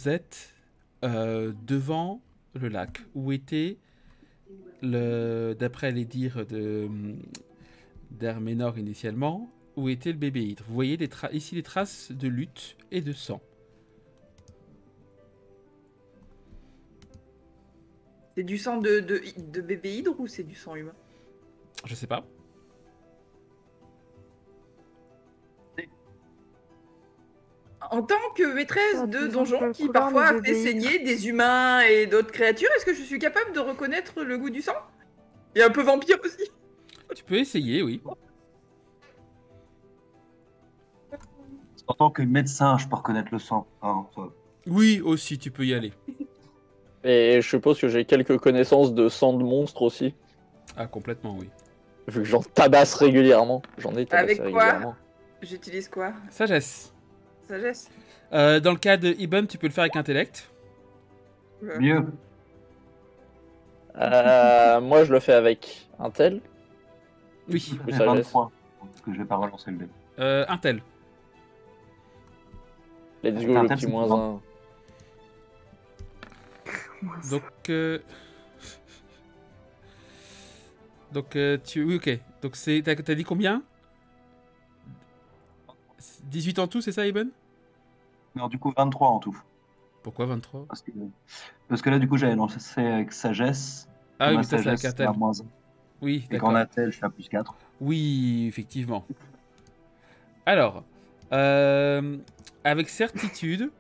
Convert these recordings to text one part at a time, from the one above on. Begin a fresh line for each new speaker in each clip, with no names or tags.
vous êtes devant le lac, où était, d'après les dires d'Herménor initialement, où était le bébé hydre. Vous voyez ici des traces de lutte et de sang.
C'est du sang de bébé hydre ou c'est du sang humain?
Je sais pas.
En tant que maîtresse de donjon qui
couleur
parfois
le
a fait
bébé hydre.
saigner des humains et d'autres créatures, est-ce que je suis capable de reconnaître le goût du sang? Et un peu vampire aussi.
Tu peux essayer, oui.
En tant que médecin, je peux reconnaître le sang. Hein, ça.
Oui, aussi, tu peux y aller.
Et je suppose que j'ai quelques connaissances de sang de monstre aussi,
Ah, complètement, oui.
vu que j'en tabasse régulièrement. J'en ai tabassé
Avec quoi?
régulièrement.
J'utilise quoi?
Sagesse.
Sagesse?
Dans le cas de Ibum, tu peux le faire avec intellect.
Mieux.
Moi, je le fais avec un tel.
Oui.
Ça
Oui,
fait
sagesse.
23. Parce que je vais pas relancer le dé.
Intel.
Let's
Avec
go,
un
le
tel,
petit
c'est
moins
bon.
1.
Donc, oui, ok. Donc, t'as dit combien? 18 en tout, c'est ça, Ibn?
Non, du coup, 23 en tout.
Pourquoi 23?
Parce que là, du coup, j'avais lancé avec sagesse.
Ah
Et
oui,
ma
mais ça, c'est avec
sagesse, c'est
Intel.
à moins 1.
Oui,
Et quand on
d'accord.
a tel, je suis à plus 4.
Oui, effectivement. Alors, avec certitude,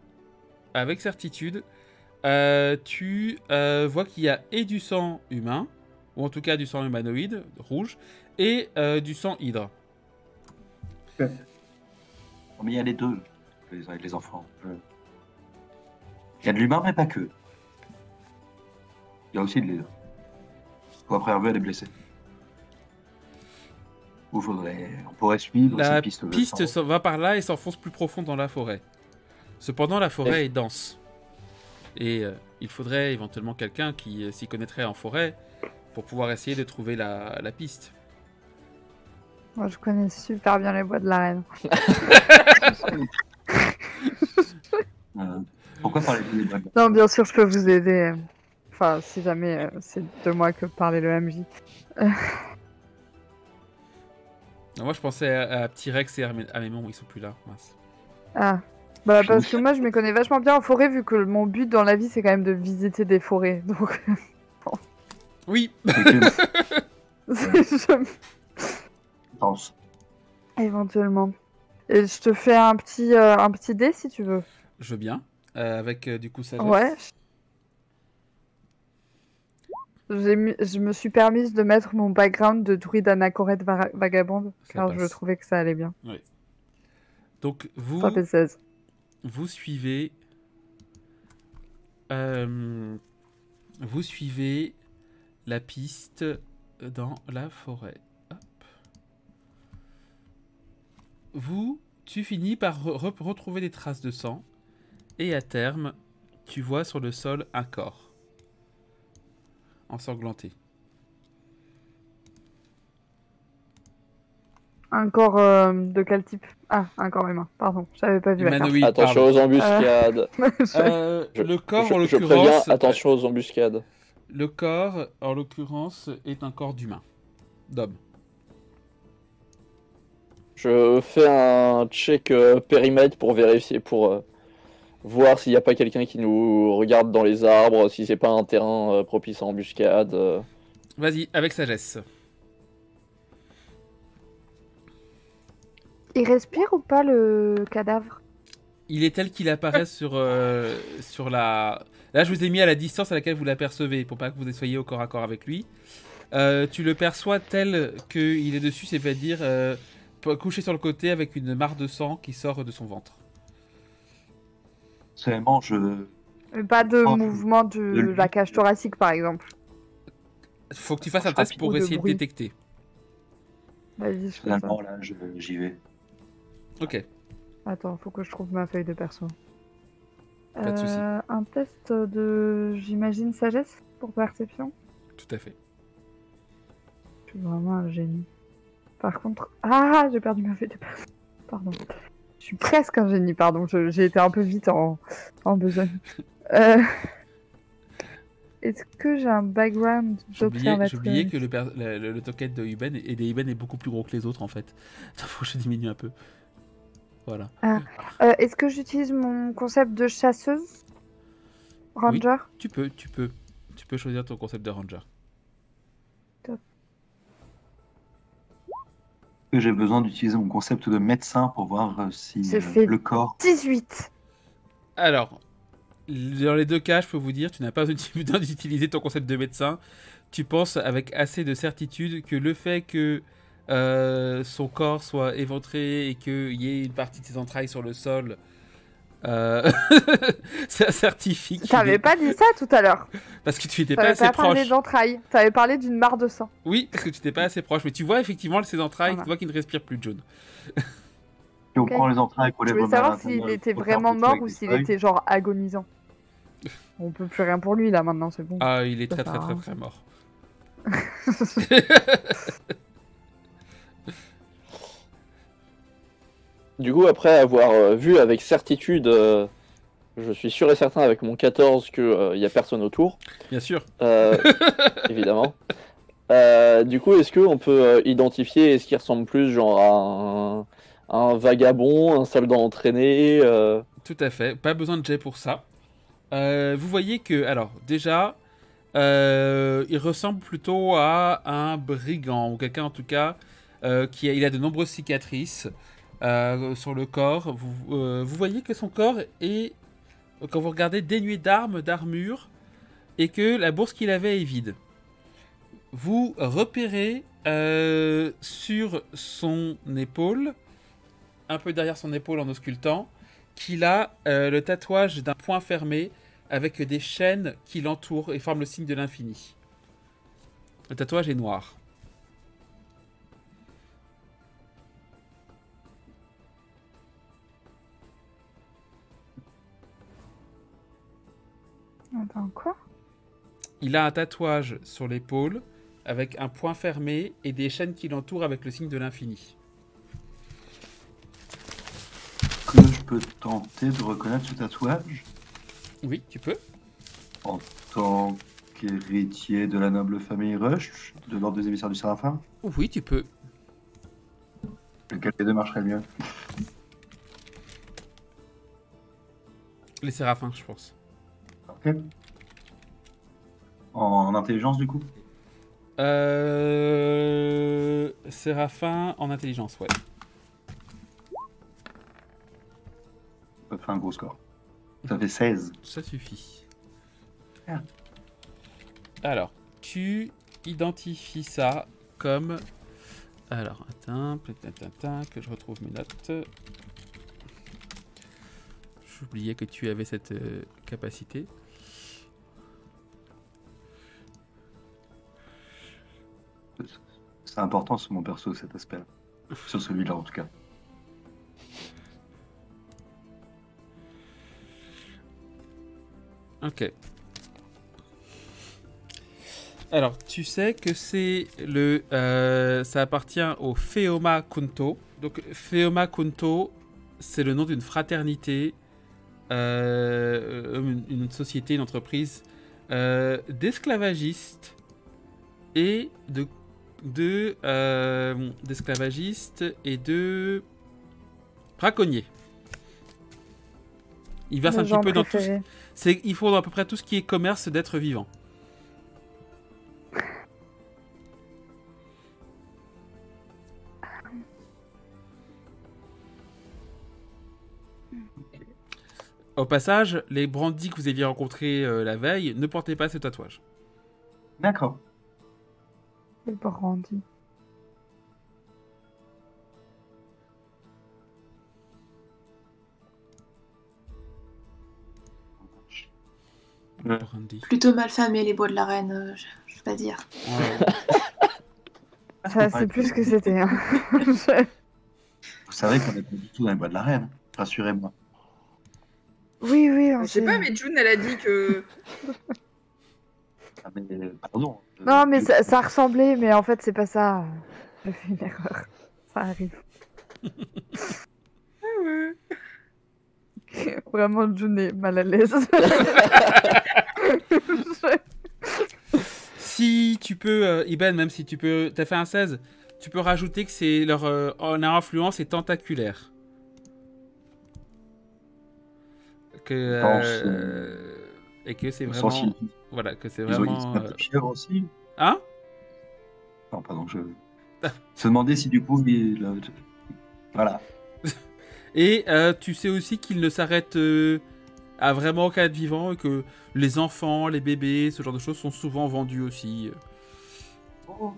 tu vois qu'il y a et du sang humain, ou en tout cas du sang humanoïde, rouge, et du sang hydre.
Mais il y a les deux, les enfants. Il y a de l'humain, mais pas que. Il y a aussi de l'humain. Faut après Hervé, elle est blessée. Ou on pourrait suivre
La
cette piste.
piste va par là et s'enfonce plus profond dans la forêt. Cependant, la forêt est dense. Et il faudrait éventuellement quelqu'un qui s'y connaîtrait en forêt pour pouvoir essayer de trouver la piste.
Moi, je connais super bien les bois de la reine.
Pourquoi parler des blagues?
Non, bien sûr, je peux vous aider. Enfin, si jamais c'est de moi que parlait le MJ.
Non, moi, je pensais à Petit Rex et Amémon, ils sont plus là. Mince.
Ah. Bah, parce que moi, je me connais vachement bien en forêt, vu que mon but dans la vie, c'est quand même de visiter des forêts. Donc,
Oui.
je-
Pense.
éventuellement. Et je te fais un petit dé si tu veux.
Je veux bien. Avec du coup sagesse.
Ouais. Je me suis permise de mettre mon background de druide anachorète vagabonde,
Ça
car
passe.
je trouvais que ça allait bien.
Donc,
Ça fait 16.
vous suivez la piste dans la forêt. Hop. Tu finis par retrouver des traces de sang et à terme, tu vois sur le sol un corps ensanglanté.
Un corps de quel type? Ah, un corps humain, pardon, j'avais pas vu la carte.
Humanoïde,
Attention
pardon.
aux embuscades.
Le corps, en
Je préviens,
l'occurrence,
attention aux embuscades.
le corps, en l'occurrence, est un corps d'humain, d'homme.
Je fais un check périmètre pour vérifier, pour voir s'il n'y a pas quelqu'un qui nous regarde dans les arbres, si c'est pas un terrain propice à embuscade.
Vas-y, avec sagesse.
Il respire ou pas le cadavre?
Il est tel qu'il apparaît sur la... Là, je vous ai mis à la distance à laquelle vous l'apercevez, pour pas que vous soyez au corps à corps avec lui. Tu le perçois tel qu'il est dessus, c'est-à-dire couché sur le côté avec une mare de sang qui sort de son ventre.
Seulement,
Pas de
Oh,
mouvement de la cage thoracique, par exemple.
Faut que tu fasses un test pour
Ou de
essayer de
bruit.
détecter.
Vas-y, je fais ça.
finalement, là, j'y vais.
Ok.
Attends, faut que je trouve ma feuille de perso.
Pas de souci.
Un test de, j'imagine, sagesse pour perception.
Tout à fait.
Je suis vraiment un génie. Par contre... Ah, j'ai perdu ma feuille de perso. Pardon. Je suis presque un génie, pardon. J'ai été un peu vite en besogne. Est-ce que j'ai un background d'observatrice?
J'oubliais que le token de Uben et des Uben est beaucoup plus gros que les autres en fait. Ça faut que je diminue un peu. Voilà.
Est-ce que j'utilise mon concept de chasseuse? Ranger?
Oui, tu peux choisir ton concept de ranger.
Top.
J'ai besoin d'utiliser mon concept de médecin pour voir si
J'ai fait
le corps...
18.
Alors, dans les deux cas, je peux vous dire, tu n'as pas besoin d'utiliser ton concept de médecin. Tu penses avec assez de certitude que le fait que son corps soit éventré et qu'il y ait une partie de ses entrailles sur le sol, ça certifie qu'il
T'avais pas dit ça tout à l'heure.
Parce que tu n'étais pas
T'avais
assez
pas parlé
proche.
d'entrailles. T'avais parlé d'une mare de sang.
Oui, parce que tu n'étais pas assez proche. Mais tu vois effectivement ses entrailles,
Voilà.
tu vois qu'il ne respire plus, John.
Si on
Ok.
prend les entrailles pour les
Je voulais
remettre à
savoir s'il
l'intérieur,
était
faut faire
vraiment
des trucs
mort
avec
ou
des
s'il
feuilles.
était genre agonisant. On peut plus rien pour lui là maintenant, c'est bon.
Ah, il est
Ça
très
sert
très
à
très
rien.
très mort.
Du coup, après avoir vu avec certitude, je suis sûr et certain avec mon 14 qu'il n'y a personne autour,
Bien sûr.
évidemment. Du coup, est-ce qu'on peut identifier ce qui ressemble plus genre à un vagabond, un soldat entraîné
Tout à fait. Pas besoin de jet pour ça. Vous voyez que, alors, déjà, il ressemble plutôt à un brigand, ou quelqu'un en tout cas, il a de nombreuses cicatrices sur le corps. Vous voyez que son corps est, quand vous regardez, dénué d'armes, d'armure, et que la bourse qu'il avait est vide. Vous repérez sur son épaule, un peu derrière son épaule en auscultant, qu'il a le tatouage d'un poing fermé avec des chaînes qui l'entourent et forment le signe de l'infini. Le tatouage est noir.
Attends, quoi?
Il a un tatouage sur l'épaule avec un poing fermé et des chaînes qui l'entourent avec le signe de l'infini.
Que je peux tenter de reconnaître ce tatouage
Oui, tu peux.
en tant qu'héritier de la noble famille Rush, de l'ordre des émissaires du Séraphin?
Oui, tu peux.
Lequel des deux marcherait mieux?
Les séraphins, je pense.
Ok. En intelligence, du coup?
Séraphin en intelligence, ouais.
Ça fait un gros score. Ça fait 16.
Ça suffit.
Ah.
Alors, tu identifies ça comme... Alors, attends, que je retrouve mes notes. J'oubliais que tu avais cette capacité.
C'est important sur mon perso, cet aspect-là. Sur celui-là, en tout cas.
Ok. Alors, tu sais que c'est le... ça appartient au Feoma Kunto. Donc, Feoma Kunto, c'est le nom d'une fraternité, une société, une entreprise d'esclavagistes et d'esclavagistes et de braconniers. Il verse un petit peu dans tout. Ils font à peu près tout ce qui est commerce d'êtres vivants. Au passage, les Brandy que vous aviez rencontrés la veille ne portaient pas ce tatouage.
D'accord.
Le brandy.
Brandy.
Plutôt mal famé les bois de la reine, je veux pas dire.
Ça, c'est plus ce que c'était. Hein.
Vous savez qu'on n'est pas du tout dans les bois de la reine. Rassurez-moi.
Oui, oui, on
Je sais
sait.
pas, mais June, elle a dit que.
Ah, mais, pardon.
Non, mais ça ressemblait, mais en fait, c'est pas ça. J'ai fait une erreur. Ça arrive.
Ah ouais.
Vraiment, June est mal à l'aise.
Si tu peux, Iben, même si tu peux, t'as fait un 16, tu peux rajouter que c'est leur influence est tentaculaire. Et que c'est vraiment, voilà, que c'est vraiment.
Ils ont fièvre aussi.
Hein?
Non, pardon, je se demandais si du coup, voilà.
Et tu sais aussi qu'il ne s'arrête à vraiment aucun être vivant et que les enfants, les bébés, ce genre de choses sont souvent vendus aussi.
Ok,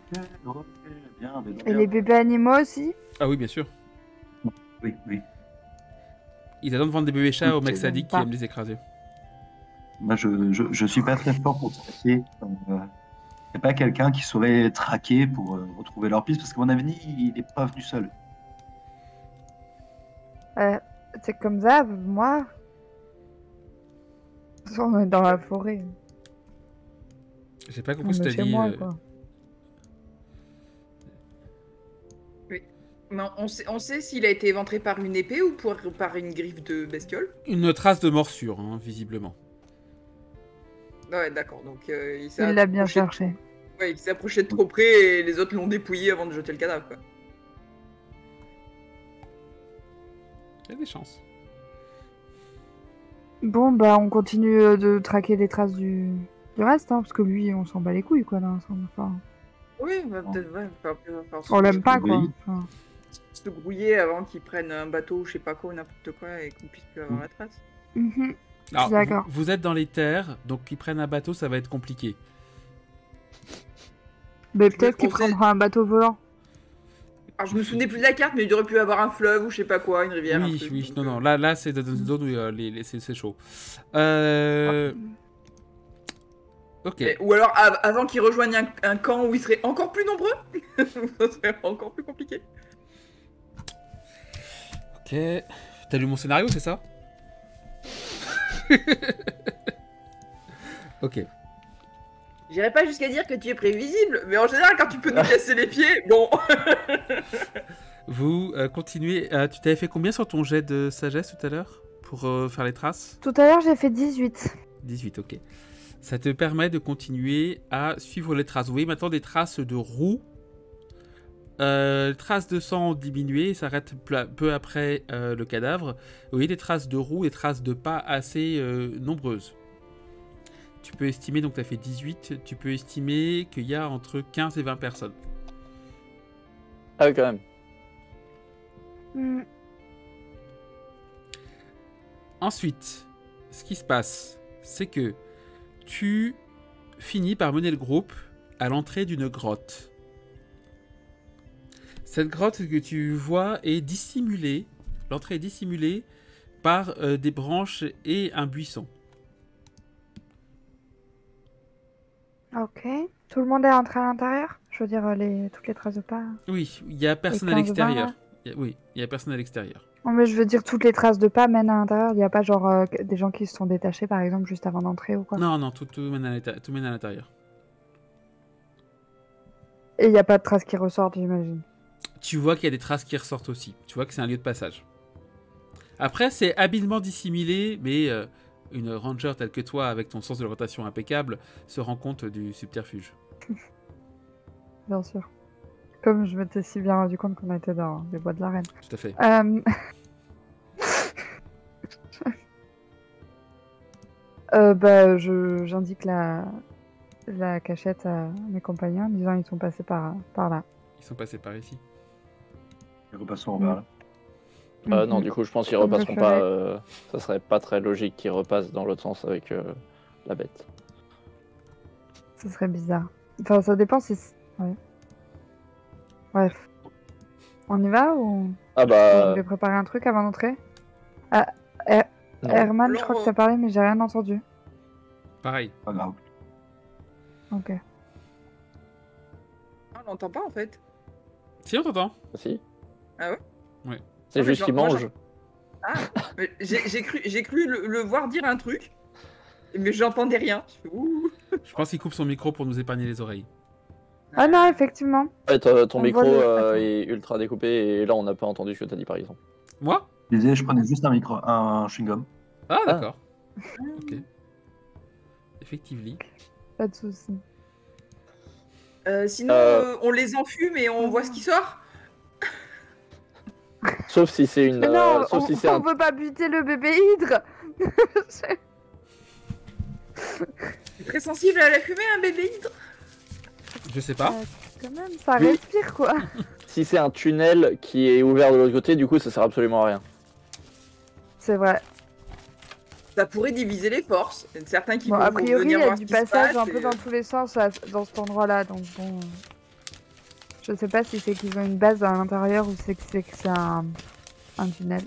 bien.
Et les bébés animaux aussi?
Ah oui, bien sûr.
Oui.
Ils adorent vendre des bébés chats aux mecs
Je
sadiques qui
n'aime
aiment les écraser.
Moi, je suis pas très fort pour traquer. C'est pas quelqu'un qui saurait traquer pour retrouver leur piste, parce qu'à mon avis, il n'est pas venu seul.
C'est comme ça, moi. On est dans la forêt.
J'ai pas
On
compris ce que
est
t'as
chez
dit.
moi, quoi.
Mais on sait s'il a été éventré par une épée ou par une griffe de bestiole.
Une trace de morsure, hein, visiblement.
Ouais, d'accord. Donc il s'est
Il l'a bien
approché
cherché.
Ouais, il s'est approché de trop près et les autres l'ont dépouillé avant de jeter le cadavre, quoi.
Il y a des chances.
Bon, bah, on continue de traquer les traces du reste, hein, parce que lui, on s'en bat les couilles, quoi, là. Enfin,
Oui, bah, peut-être, ouais.
on l'aime pas, quoi.
Oui.
Enfin,
Se grouiller avant qu'ils prennent un bateau ou je sais pas quoi, n'importe quoi, et qu'on puisse plus avoir la trace.
mhm.
Alors,
D'accord.
vous êtes dans les terres, donc qu'ils prennent un bateau, ça va être compliqué.
Mais
Je
peut-être
me
qu'il
conseille-
prendra un bateau volant.
Alors je me souvenais plus de la carte, mais il aurait pu avoir un fleuve ou je sais pas quoi, une rivière. un
Oui,
truc,
oui,
donc,
non, là c'est dans une zone où c'est chaud. Ok.
Ou alors avant qu'ils rejoignent un camp où ils seraient encore plus nombreux, ça serait encore plus compliqué.
Ok. T'as lu mon scénario, c'est ça? Ok.
J'irai pas jusqu'à dire que tu es prévisible, mais en général quand tu peux nous casser les pieds, bon.
Vous continuez. Tu t'avais fait combien sur ton jet de sagesse tout à l'heure pour faire les traces?
Tout à l'heure, j'ai fait 18.
18, ok. Ça te permet de continuer à suivre les traces. Vous voyez maintenant des traces de roues. Les traces de sang ont diminué et s'arrêtent peu après le cadavre. Vous voyez des traces de roues et des traces de pas assez nombreuses. Tu peux estimer, donc tu as fait 18, tu peux estimer qu'il y a entre 15 et 20 personnes.
Ah oui, quand même.
Hmm.
Ensuite, ce qui se passe, c'est que tu finis par mener le groupe à l'entrée d'une grotte. Cette grotte que tu vois est dissimulée, l'entrée est dissimulée par des branches et un buisson.
Ok. Tout le monde est rentré à l'intérieur? Je veux dire, toutes les traces de pas.
Oui, il n'y a personne à
15-20,
l'extérieur.
là.
Oui, il n'y a personne à l'extérieur.
Non, mais je veux dire, toutes les traces de pas mènent à l'intérieur. Il n'y a pas genre des gens qui se sont détachés, par exemple, juste avant d'entrer ou quoi.
Non, non, tout mène à l'intérieur.
Et il n'y a pas de traces qui ressortent, j'imagine.
Tu vois qu'il y a des traces qui ressortent aussi. Tu vois que c'est un lieu de passage. Après, c'est habilement dissimulé, mais une ranger telle que toi, avec ton sens de l'orientation impeccable, se rend compte du subterfuge.
Bien sûr. Comme je m'étais si bien rendu compte qu'on était dans les bois de la reine.
Tout à fait.
Bah, j'indique la cachette à mes compagnons en disant ils sont passés par là.
Ils sont passés par ici.
Et repassons vers là.
Non, du coup, je pense qu'ils
Comme
repasseront
je
pas. Ça serait pas très logique qu'ils repassent dans l'autre sens avec la bête.
Ce serait bizarre. Enfin, ça dépend si... Ouais. Bref. On y va ou...
Ah
Vous
bah.
voulez préparer un truc avant d'entrer?
Non.
Herman, je
Alors,
crois que t'as parlé, mais j'ai rien entendu.
Pareil.
Pas grave.
Ok.
Ah, on l'entend pas en fait.
Si, on t'entend.
Si.
Ah ouais?
Ouais.
C'est
Ah, mais
juste
genre,
qu'ils
moi,
mangent.
Ah, mais j'ai cru le voir dire un truc, mais j'entendais rien. Je fais, ouh.
Je pense qu'il coupe son micro pour nous épargner les oreilles.
Ah non, effectivement.
Ouais, ton
On
micro
voit le-
est ultra découpé et là on n'a pas entendu ce que t'as dit par exemple.
Moi?
Je disais, je prenais juste un chewing-gum.
Ah, d'accord. Ok. Effectivement.
Pas de soucis.
Sinon, on les enfume et on voit ce qui sort.
Sauf si c'est une.
Mais non,
sauf
on,
si c'est
on
un.
veut pas buter le bébé hydre.
C'est très sensible à la fumée, un bébé hydre.
Je sais pas.
Quand même, ça
Oui.
respire quoi.
Si c'est un tunnel qui est ouvert de l'autre côté, du coup, ça sert absolument à rien.
C'est vrai.
Ça pourrait diviser les forces. Il y en a certains qui
Bon,
vont
a priori, il
venir
y a
voir
du
ce qui se
passage
passe
un peu
et-
dans tous les sens dans cet endroit-là, donc bon. Je sais pas si c'est qu'ils ont une base à l'intérieur ou c'est que c'est un tunnel.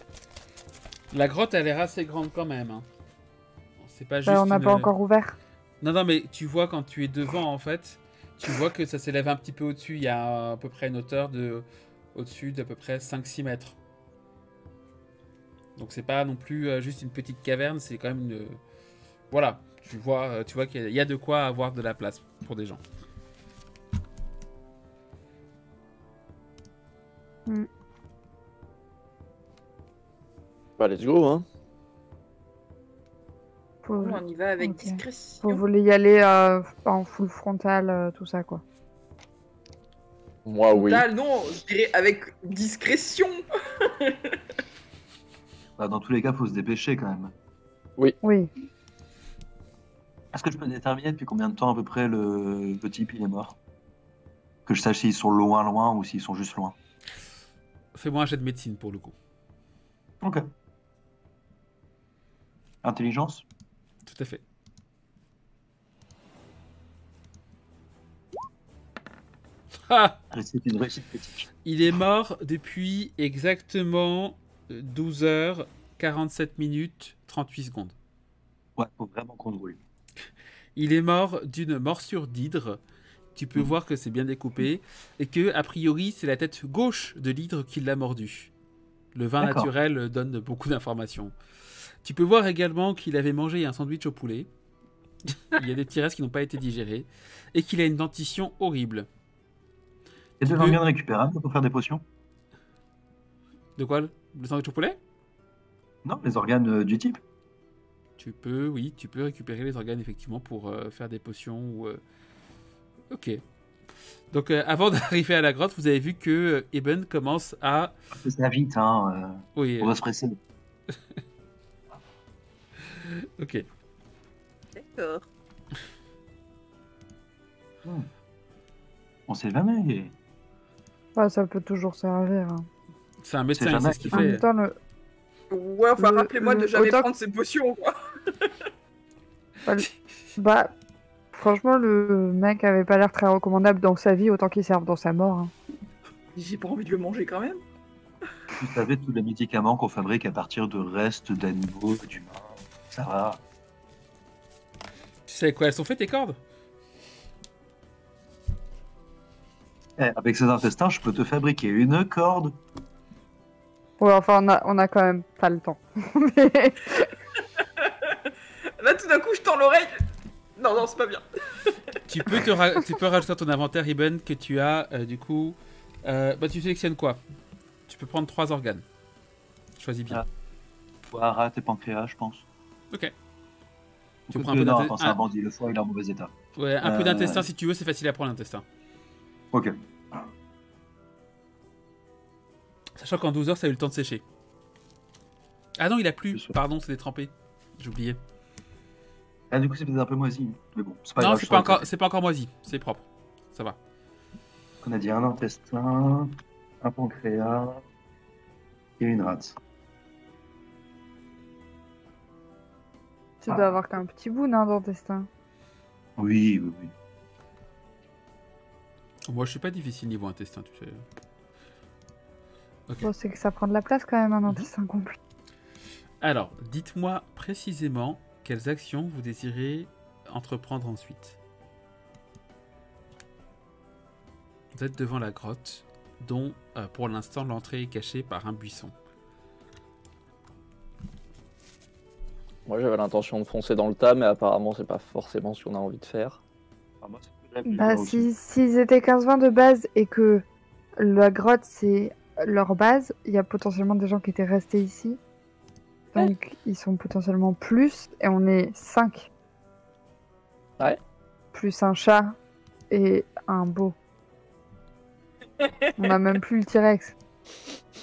La grotte a l'air assez grande quand même. Hein. C'est pas juste.
Bah, on n'a
une-
pas encore ouvert.
Non, non, mais tu vois quand tu es devant en fait, tu vois que ça s'élève un petit peu au-dessus. Il y a à peu près une hauteur de. Au-dessus d'à peu près 5-6 mètres. Donc c'est pas non plus juste une petite caverne, c'est quand même une. Voilà, tu vois qu'il y a de quoi avoir de la place pour des gens.
Bah, let's go, hein.
On y va avec
Ok.
discrétion.
Vous voulez y aller en full frontal, tout ça quoi.
Moi, oui.
Total, non, je dirais avec discrétion.
Bah, dans tous les cas, faut se dépêcher quand même.
Oui.
Est-ce que je peux déterminer depuis combien de temps à peu près le type il est mort? Que je sache s'ils sont loin ou s'ils sont juste loin.
Fais-moi un jet de médecine pour le coup.
Ok. Intelligence?
Tout à fait. Ah!
C'est une réussite critique.
Il est mort depuis exactement 12 heures, 47 minutes, 38 secondes.
Ouais, faut vraiment qu'on roule.
Il est mort d'une morsure d'hydre. Tu peux voir que c'est bien découpé. Et que, a priori, c'est la tête gauche de l'hydre qui l'a mordu. Le vin
D'accord.
naturel donne beaucoup d'informations. Tu peux voir également qu'il avait mangé un sandwich au poulet. Il y a des petits restes qui n'ont pas été digérés. Et qu'il a une dentition horrible.
Et
Tu
des
peux-
organes récupérables pour faire des potions?
De quoi? Le sandwich au poulet?
Non, les organes du type.
Oui, tu peux récupérer les organes effectivement pour faire des potions ou. Ok. Donc avant d'arriver à la grotte, vous avez vu que Eben commence à.
C'est ça vite, hein.
Oui.
On va se presser.
Ok.
D'accord.
On sait jamais.
Ouais, ça peut toujours servir. Hein.
C'est un médecin,
C'est
il sait
jamais
ce qu'il
En
fait.
même temps,
Ouais, enfin, rappelez-moi de jamais
autant-
prendre ces potions, quoi.
bah, franchement, le mec avait pas l'air très recommandable dans sa vie, autant qu'il serve dans sa mort. Hein.
J'ai pas envie de le manger quand même.
Vous savez, tous les médicaments qu'on fabrique à partir de restes d'animaux, d'humains, ça va.
Tu sais quoi elles sont faites tes cordes?
Eh, avec ces intestins, je peux te fabriquer une corde.
Ouais, enfin, on a quand même pas le temps. Mais-
Là, tout d'un coup, je tends l'oreille. Non, non, c'est pas bien.
Tu peux rajouter à ton inventaire, Eben, que tu as du coup. Bah, tu sélectionnes quoi? Tu peux prendre 3 organes. Choisis bien.
Ah. Foie, rate et pancréas, je pense.
Ok. Tu
Ou
prends un peu
non,
d'inté-
attends, c'est un bandit. Le foie, il est en mauvais état.
Ouais, un peu
Euh,
d'intestin si tu veux, c'est facile à prendre l'intestin.
Ok.
Sachant qu'en 12 heures, ça a eu le temps de sécher. Ah non, il a plu.
C'est sûr.
Pardon, c'est détrempé. J'ai oublié.
Ah, du coup, c'est peut-être un peu moisi. Mais bon, c'est pas
Non,
grave.
c'est
je
pas
saurais
encore, c'est pas encore moisi. C'est propre. Ça va.
On a dit un intestin, un pancréas et une rate.
Tu dois avoir qu'un petit bout, non, d'intestin.
Oui, oui, oui.
Moi, je suis pas difficile niveau intestin, tu sais. Ok.
Bon, c'est que ça prend de la place quand même, un intestin complet.
Alors, dites-moi précisément quelles actions vous désirez entreprendre ensuite. Vous êtes devant la grotte, dont pour l'instant l'entrée est cachée par un buisson.
Moi, j'avais l'intention de foncer dans le tas, mais apparemment, c'est pas forcément ce qu'on a envie de faire.
Ah, moi, c'est ce que j'avais
Bah,
aussi.
s'ils étaient 15-20 de base et que la grotte c'est leur base, il y a potentiellement des gens qui étaient restés ici. Donc ils sont potentiellement plus, et on est 5.
Ouais.
Plus un chat et un beau. On a même plus le T-Rex.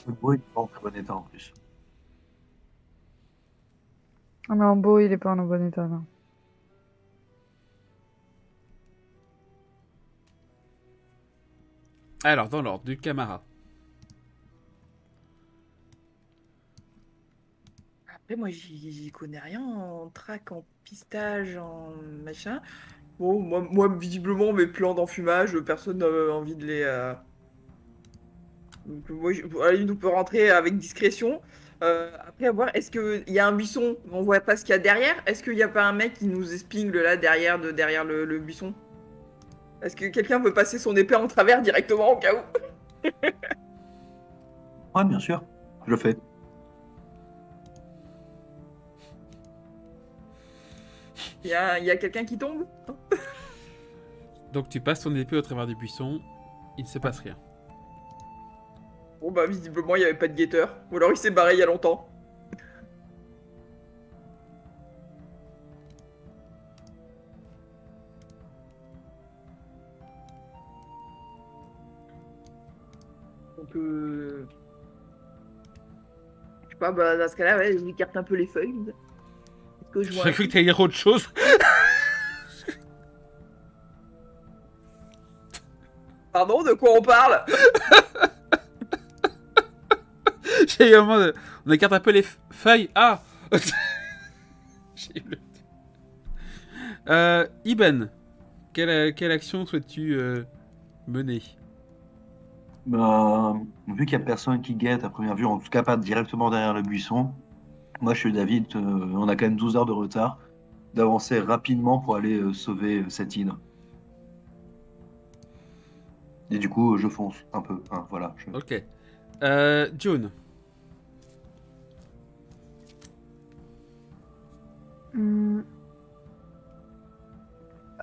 Le beau, il est pas en très bon état en plus.
Non, beau, il est pas en bon état, non.
Alors, dans l'ordre du Camara.
Après, moi, j'y connais rien en track, en pistage, en machin. Bon, moi visiblement, mes plans d'enfumage, personne n'a envie de les. Donc, moi, à la limite, on peut rentrer avec discrétion. Après, à voir, est-ce qu'il y a un buisson? On voit pas ce qu'il y a derrière. Est-ce qu'il n'y a pas un mec qui nous espingle là derrière, derrière le buisson? Est-ce que quelqu'un veut passer son épée en travers directement au cas où?
Ouais, bien sûr, je le fais.
Il y a quelqu'un qui tombe?
Donc tu passes ton épée au travers du buisson, il ne se passe rien.
Bon, bah, visiblement, il n'y avait pas de guetteur. Ou alors il s'est barré il y a longtemps. Donc, je sais pas, bah, dans ce cas-là, ouais, j'écarte un peu les feuilles. Est-ce que je vois
J'ai cru que t'allais dire autre chose.
Pardon, de quoi on parle?
J'ai eu un moment de... On écarte un peu les feuilles. Ah. J'ai eu le... Iben, quelle action souhaites-tu mener?
Bah, vu qu'il n'y a personne qui guette à première vue, en tout cas pas directement derrière le buisson, moi je suis David, on a quand même 12 heures de retard, d'avancer rapidement pour aller sauver cette hydre. Et du coup, je fonce un peu. Hein, voilà.
Ok. June.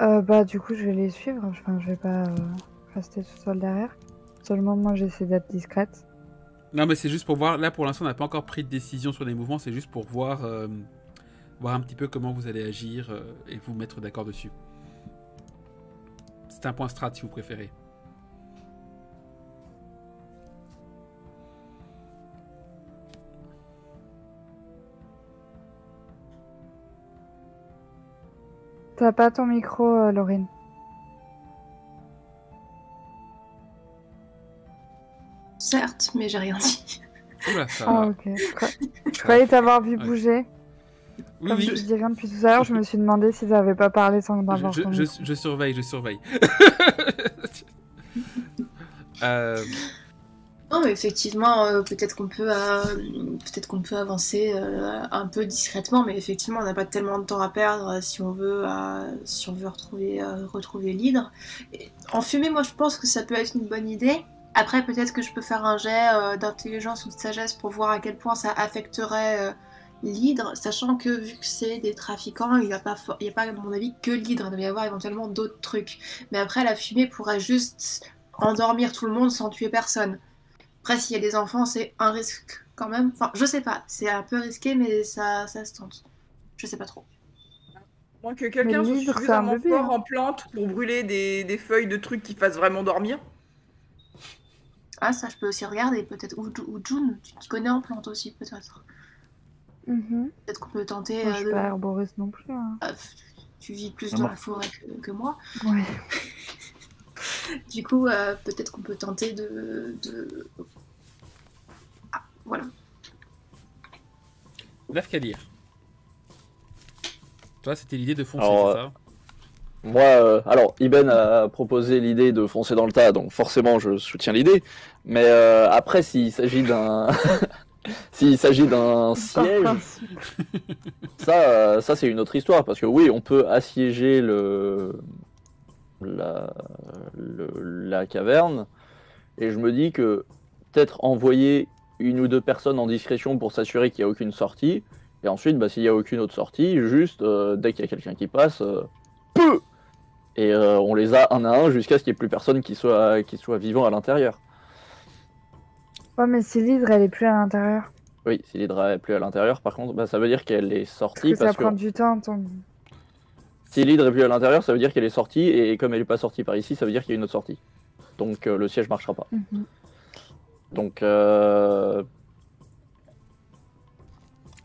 Bah du coup je vais les suivre, enfin je vais pas rester tout seul derrière. Seulement moi j'essaie d'être discrète.
Non mais c'est juste pour voir, là pour l'instant on n'a pas encore pris de décision sur les mouvements, c'est juste pour voir, voir un petit peu comment vous allez agir et vous mettre d'accord dessus. C'est un point strat si vous préférez.
T'as pas ton micro, Laurine.
Certes, mais j'ai rien dit.
Oula, ça...
Ah ok. Je croyais t'avoir vu
Ouais.
bouger.
Oui,
Comme
oui.
je dis rien depuis tout à l'heure, je me suis demandé s'ils avaient pas parlé sans avoir ton micro.
Je surveille, je surveille.
Non, mais effectivement, peut-être qu'on peut avancer un peu discrètement, mais effectivement, on n'a pas tellement de temps à perdre si on veut retrouver l'hydre. Enfumer, moi, je pense que ça peut être une bonne idée. Après, peut-être que je peux faire un jet d'intelligence ou de sagesse pour voir à quel point ça affecterait l'hydre, sachant que vu que c'est des trafiquants, il n'y a pas, à mon avis, que l'hydre. Il doit y avoir éventuellement d'autres trucs. Mais après, la fumée pourrait juste endormir tout le monde sans tuer personne. Après, s'il y a des enfants, c'est un risque quand même. Enfin, je sais pas, c'est un peu risqué, mais ça se tente. Je sais pas trop.
Moins que quelqu'un soit
l'hydre, c'est
suffisamment
un bébé,
fort
hein.
en plantes pour brûler des feuilles de trucs qui fassent vraiment dormir.
Ah, ça, je peux aussi regarder, peut-être. Ou June, tu te connais en plantes aussi, peut-être. Peut-être qu'on peut tenter.
Moi, je suis pas herboriste non plus. Hein.
Tu vis plus dans la forêt que moi.
Ouais.
Du coup, peut-être qu'on peut tenter de... Ah, voilà.
Lafcadir. Toi, c'était l'idée de foncer,
Alors,
c'est ça?
Moi, alors, Iben a proposé l'idée de foncer dans le tas, donc forcément je soutiens l'idée. Mais après, s'il s'agit d'un
Par
siège,
principe.
ça c'est une autre histoire, parce que oui, on peut assiéger la caverne, et je me dis que peut-être envoyer une ou deux personnes en discrétion pour s'assurer qu'il n'y a aucune sortie, et ensuite, bah, s'il n'y a aucune autre sortie, juste dès qu'il y a quelqu'un qui passe, peu et on les a un à un jusqu'à ce qu'il n'y ait plus personne qui soit vivant à l'intérieur.
Ouais, mais si l'hydre, elle est plus à l'intérieur.
Oui, si l'hydre est plus à l'intérieur, par contre, bah, ça veut dire qu'elle est
Parce
sortie.
que ça
Parce que
prend du temps. Ton...
si l'hydre est plus à l'intérieur, ça veut dire qu'elle est sortie. Et comme elle n'est pas sortie par ici, ça veut dire qu'il y a une autre sortie. Donc le siège marchera pas.
Mhm.
Donc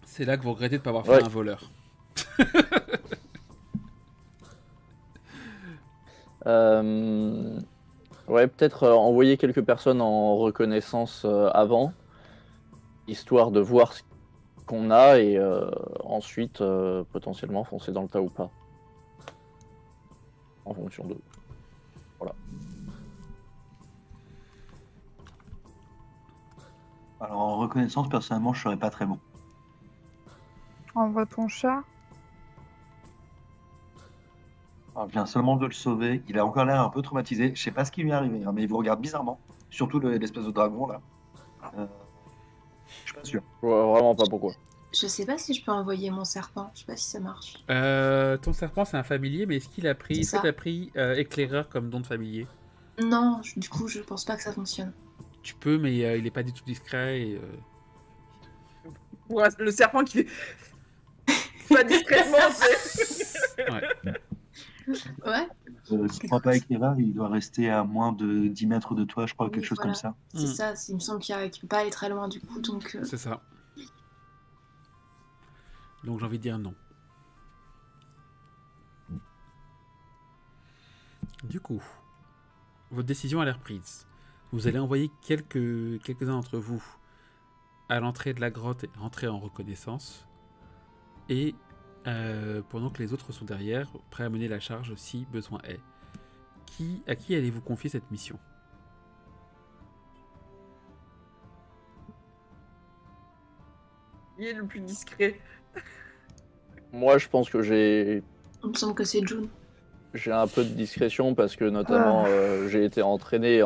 C'est là que vous regrettez de ne pas avoir
Ouais.
fait un voleur.
ouais, peut-être envoyer quelques personnes en reconnaissance avant, histoire de voir ce qu'on a et ensuite potentiellement foncer dans le tas ou pas. En fonction de.
Alors en reconnaissance, personnellement, je serais pas très bon.
Envoie ton chat.
Alors, je viens seulement de le sauver. Il a encore l'air un peu traumatisé. Je sais pas ce qui lui est arrivé, hein, mais il vous regarde bizarrement. Surtout l'espèce de dragon là. Je suis pas sûr.
Je vois vraiment pas pourquoi.
Je sais pas si je peux envoyer mon serpent, je sais pas si ça marche.
Ton serpent, c'est un familier, mais est-ce qu'il a pris,
C'est ça.
t'as pris éclaireur comme don de familier?
Non, du coup, je pense pas que ça fonctionne.
Tu peux, mais il est pas du tout discret. Et,
Ouais, le serpent qui fait pas discrètement, c'est...
ouais.
Ouais,
Si je crois pas éclaireur, il doit rester à moins de 10 mètres de toi, je crois,
Oui,
quelque chose
voilà.
comme ça.
c'est
Mm.
ça, il me semble qu'il peut pas aller très loin du coup, donc...
C'est ça. Donc j'ai envie de dire non. Du coup, votre décision a l'air prise. Vous allez envoyer quelques-uns d'entre vous à l'entrée de la grotte et rentrer en reconnaissance. Et pendant que les autres sont derrière, prêts à mener la charge si besoin est. À qui allez-vous confier cette mission?
Il est le plus discret.
Moi, je pense que j'ai
Il me semble que c'est June.
un peu de discrétion parce que notamment j'ai été entraîné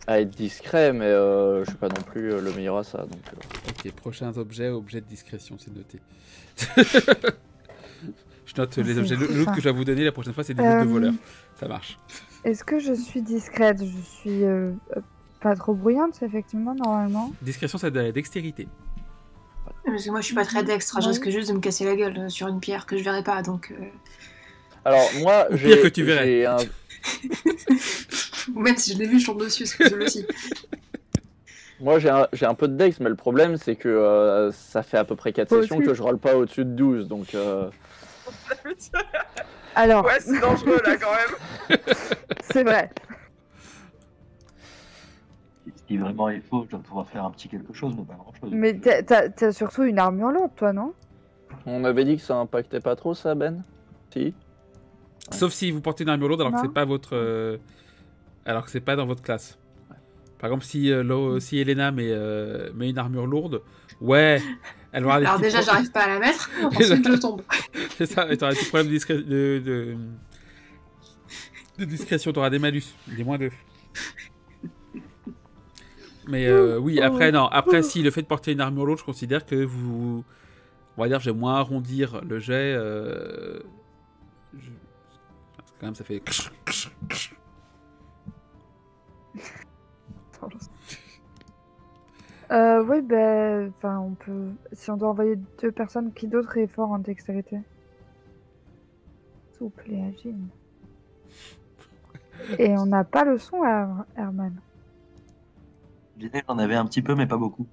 à être discret, mais je suis pas non plus le meilleur à ça. Donc,
Ok, prochains objets de discrétion, c'est noté. Je note les
C'est
objets.
fou,
L'autre
ça.
que je vais vous donner la prochaine fois, c'est des loot de voleurs. Ça marche.
Est-ce que je suis discrète? Je suis pas trop bruyante, effectivement, normalement.
Discrétion, c'est de la dextérité.
Parce que moi je suis pas très dextre, je
Ouais.
risque juste de me casser la gueule sur une pierre que je verrai pas, donc...
alors moi,
Au pire que tu verrais.
j'ai un...
Ou même si je l'ai vu, je tombe dessus, c'est possible aussi.
Moi, j'ai un peu de dex, mais le problème, c'est que ça fait à peu près 4
Moi
sessions
aussi.
que je roll pas au-dessus de 12, donc...
Alors,
Ouais, c'est dangereux là quand même.
c'est vrai.
Si vraiment il faut, je dois pouvoir faire un petit quelque chose, mais pas grand-chose.
Mais t'as surtout une armure lourde, toi, non?
On avait dit que ça impactait pas trop, ça, Ben? Si.
Sauf si vous portez une armure lourde alors que
Non.
c'est pas votre, alors que c'est pas dans votre classe. Par exemple, si Elena met une armure lourde, ouais, elle va avoir des
Alors
petits
déjà,
pro-
j'arrive pas à la mettre, ensuite je tombe.
C'est ça, et t'auras des petits problèmes de discrétion, t'auras des malus, des -2. Mais oui, après, non. Après, si le fait de porter une armure lourde, je considère que vous. On va dire, je vais moins arrondir le jet. Parce que quand même, ça fait.
Oui, ben, enfin, on peut. Si on doit envoyer 2 personnes, qui d'autre est fort en dextérité? Souple et agile. Et on n'a pas le son à Herman.
L'idée, j'en avais un petit peu, mais pas beaucoup.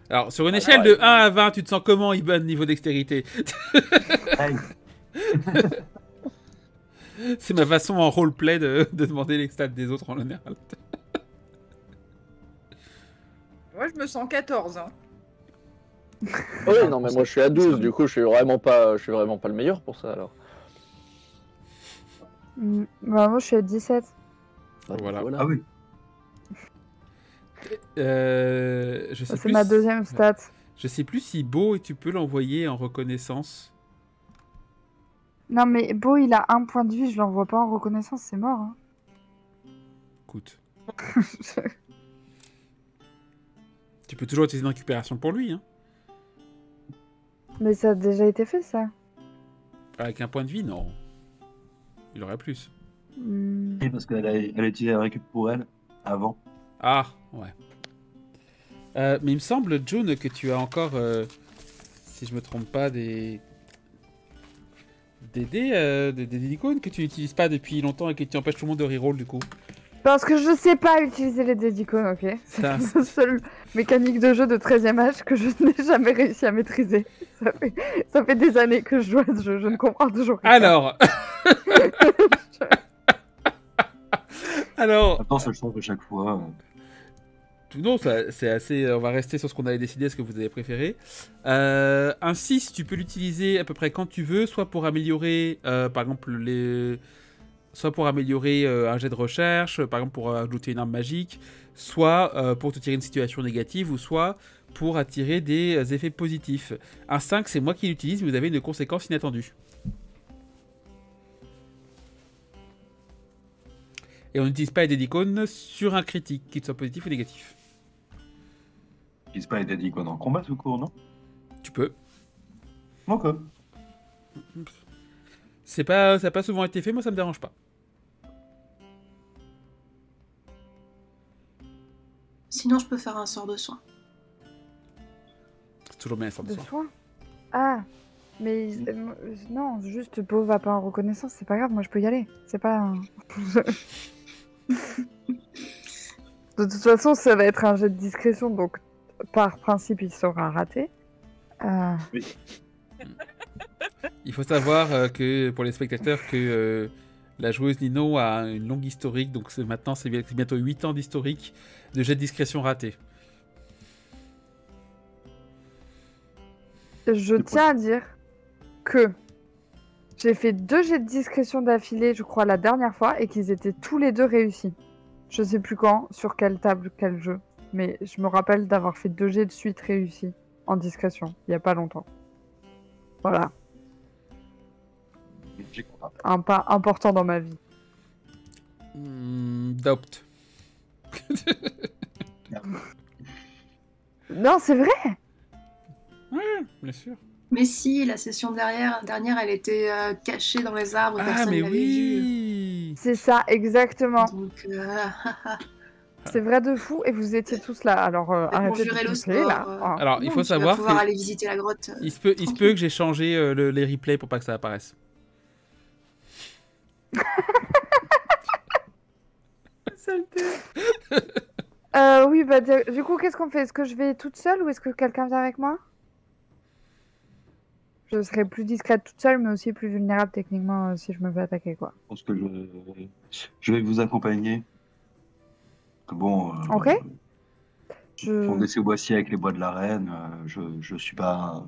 Alors, sur une
Ah,
échelle
non,
de
ouais.
1 à 20, tu te sens comment, Ibn, niveau dextérité?
Aïe.
C'est ma façon en roleplay de demander les stats des autres en général.
Moi, je me sens 14. Hein.
Ouais, non, mais moi, je suis à 12, du coup, je suis vraiment pas le meilleur pour ça, alors.
Bah, moi, je suis à 17.
Voilà.
Ah oui.
Je sais
C'est
plus.
ma deuxième stat.
Je sais plus si Beau et tu peux l'envoyer en reconnaissance.
Non, mais Beau, il a 1 point de vie, je l'envoie pas en reconnaissance, c'est mort. Hein.
Écoute, tu peux toujours utiliser une récupération pour lui, hein.
Mais ça a déjà été fait, ça.
Avec un point de vie, non. Il aurait plus.
Hmm.
Oui, parce qu'elle a utilisé la récup pour elle avant.
Ah, ouais. Mais il me semble, June, que tu as encore, si je me trompe pas, des icônes que tu n'utilises pas depuis longtemps et que tu empêches tout le monde de reroll du coup.
Parce que je sais pas utiliser les dédicônes, ok. C'est
Ça.
la seule mécanique de jeu de 13e âge que je n'ai jamais réussi à maîtriser. Ça fait des années que je joue à ce jeu, je ne comprends toujours rien.
Alors. Alors.
Attends, ça change de chaque fois.
Non, c'est assez. On va rester sur ce qu'on avait décidé, ce que vous avez préféré. Un 6, tu peux l'utiliser à peu près quand tu veux, soit pour améliorer, par exemple, soit pour améliorer un jet de recherche, par exemple pour ajouter une arme magique, soit pour te tirer une situation négative, ou soit pour attirer des effets positifs. Un 5, c'est moi qui l'utilise, mais vous avez une conséquence inattendue. Et on n'utilise pas les dédicônes sur un critique, qu'il soit positif ou négatif.
Qui se pas été dit quoi dans le combat tout court, non?
Tu peux.
Ok.
Ça n'a pas souvent été fait, moi ça me dérange pas.
Sinon, je peux faire un sort de soin.
C'est toujours bien un sort de
De
soin.
soin. Ah, mais non, juste Beau va pas en reconnaissance, c'est pas grave, moi je peux y aller. C'est pas. De toute façon, ça va être un jet de discrétion, donc par principe, il sera raté.
Il faut savoir que pour les spectateurs que la joueuse Nino a une longue historique, donc maintenant c'est bientôt 8 ans d'historique de jet de discrétion raté.
Je tiens à dire que j'ai fait 2 jets de discrétion d'affilée, je crois, la dernière fois, et qu'ils étaient tous les 2 réussis. Je sais plus quand, sur quelle table, quel jeu, mais je me rappelle d'avoir fait 2 jets de suite réussis en discrétion, il y a pas longtemps. Voilà,
J'ai content.
un pas important dans ma vie.
Dopt.
Non, c'est vrai.
Bien sûr.
Mais si, la session dernière, elle était cachée dans les arbres,
Ah,
personne
mais
l'avait vue.
oui.
C'est ça, exactement.
Donc,
C'est vrai de fou, et vous étiez tous là. Alors, arrêtez de
jurer le
souffler,
sort,
là. Ah.
Alors, il faut
tu vas
savoir
pouvoir
que
aller visiter la grotte.
il se peut que j'ai changé les replays pour pas que ça apparaisse.
Oui, bah du coup, qu'est-ce qu'on fait? Est-ce que je vais toute seule ou est-ce que quelqu'un vient avec moi? Je serai plus discrète toute seule, mais aussi plus vulnérable techniquement si je me fais attaquer, quoi.
Je pense que je vais vous accompagner. Bon.
Ok. Je...
Pour laisser au Boissier avec les bois de la reine, je suis pas.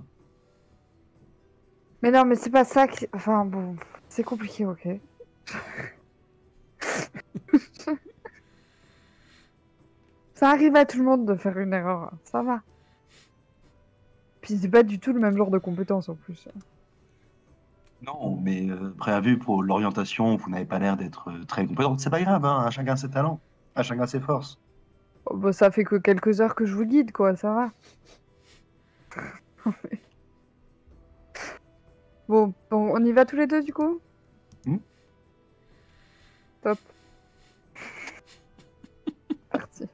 Mais non, mais c'est pas ça qui... Enfin, bon, c'est compliqué, ok. Ça arrive à tout le monde de faire une erreur, ça va. Puis c'est pas du tout le même genre de compétence en plus.
Non, mais prévu pour l'orientation, vous n'avez pas l'air d'être très compétente. C'est pas grave, hein, à chacun ses talents, à chacun ses forces.
Oh, bah, ça fait que quelques heures que je vous guide, quoi, ça va. Bon, on y va tous les deux du coup? Top. Parti.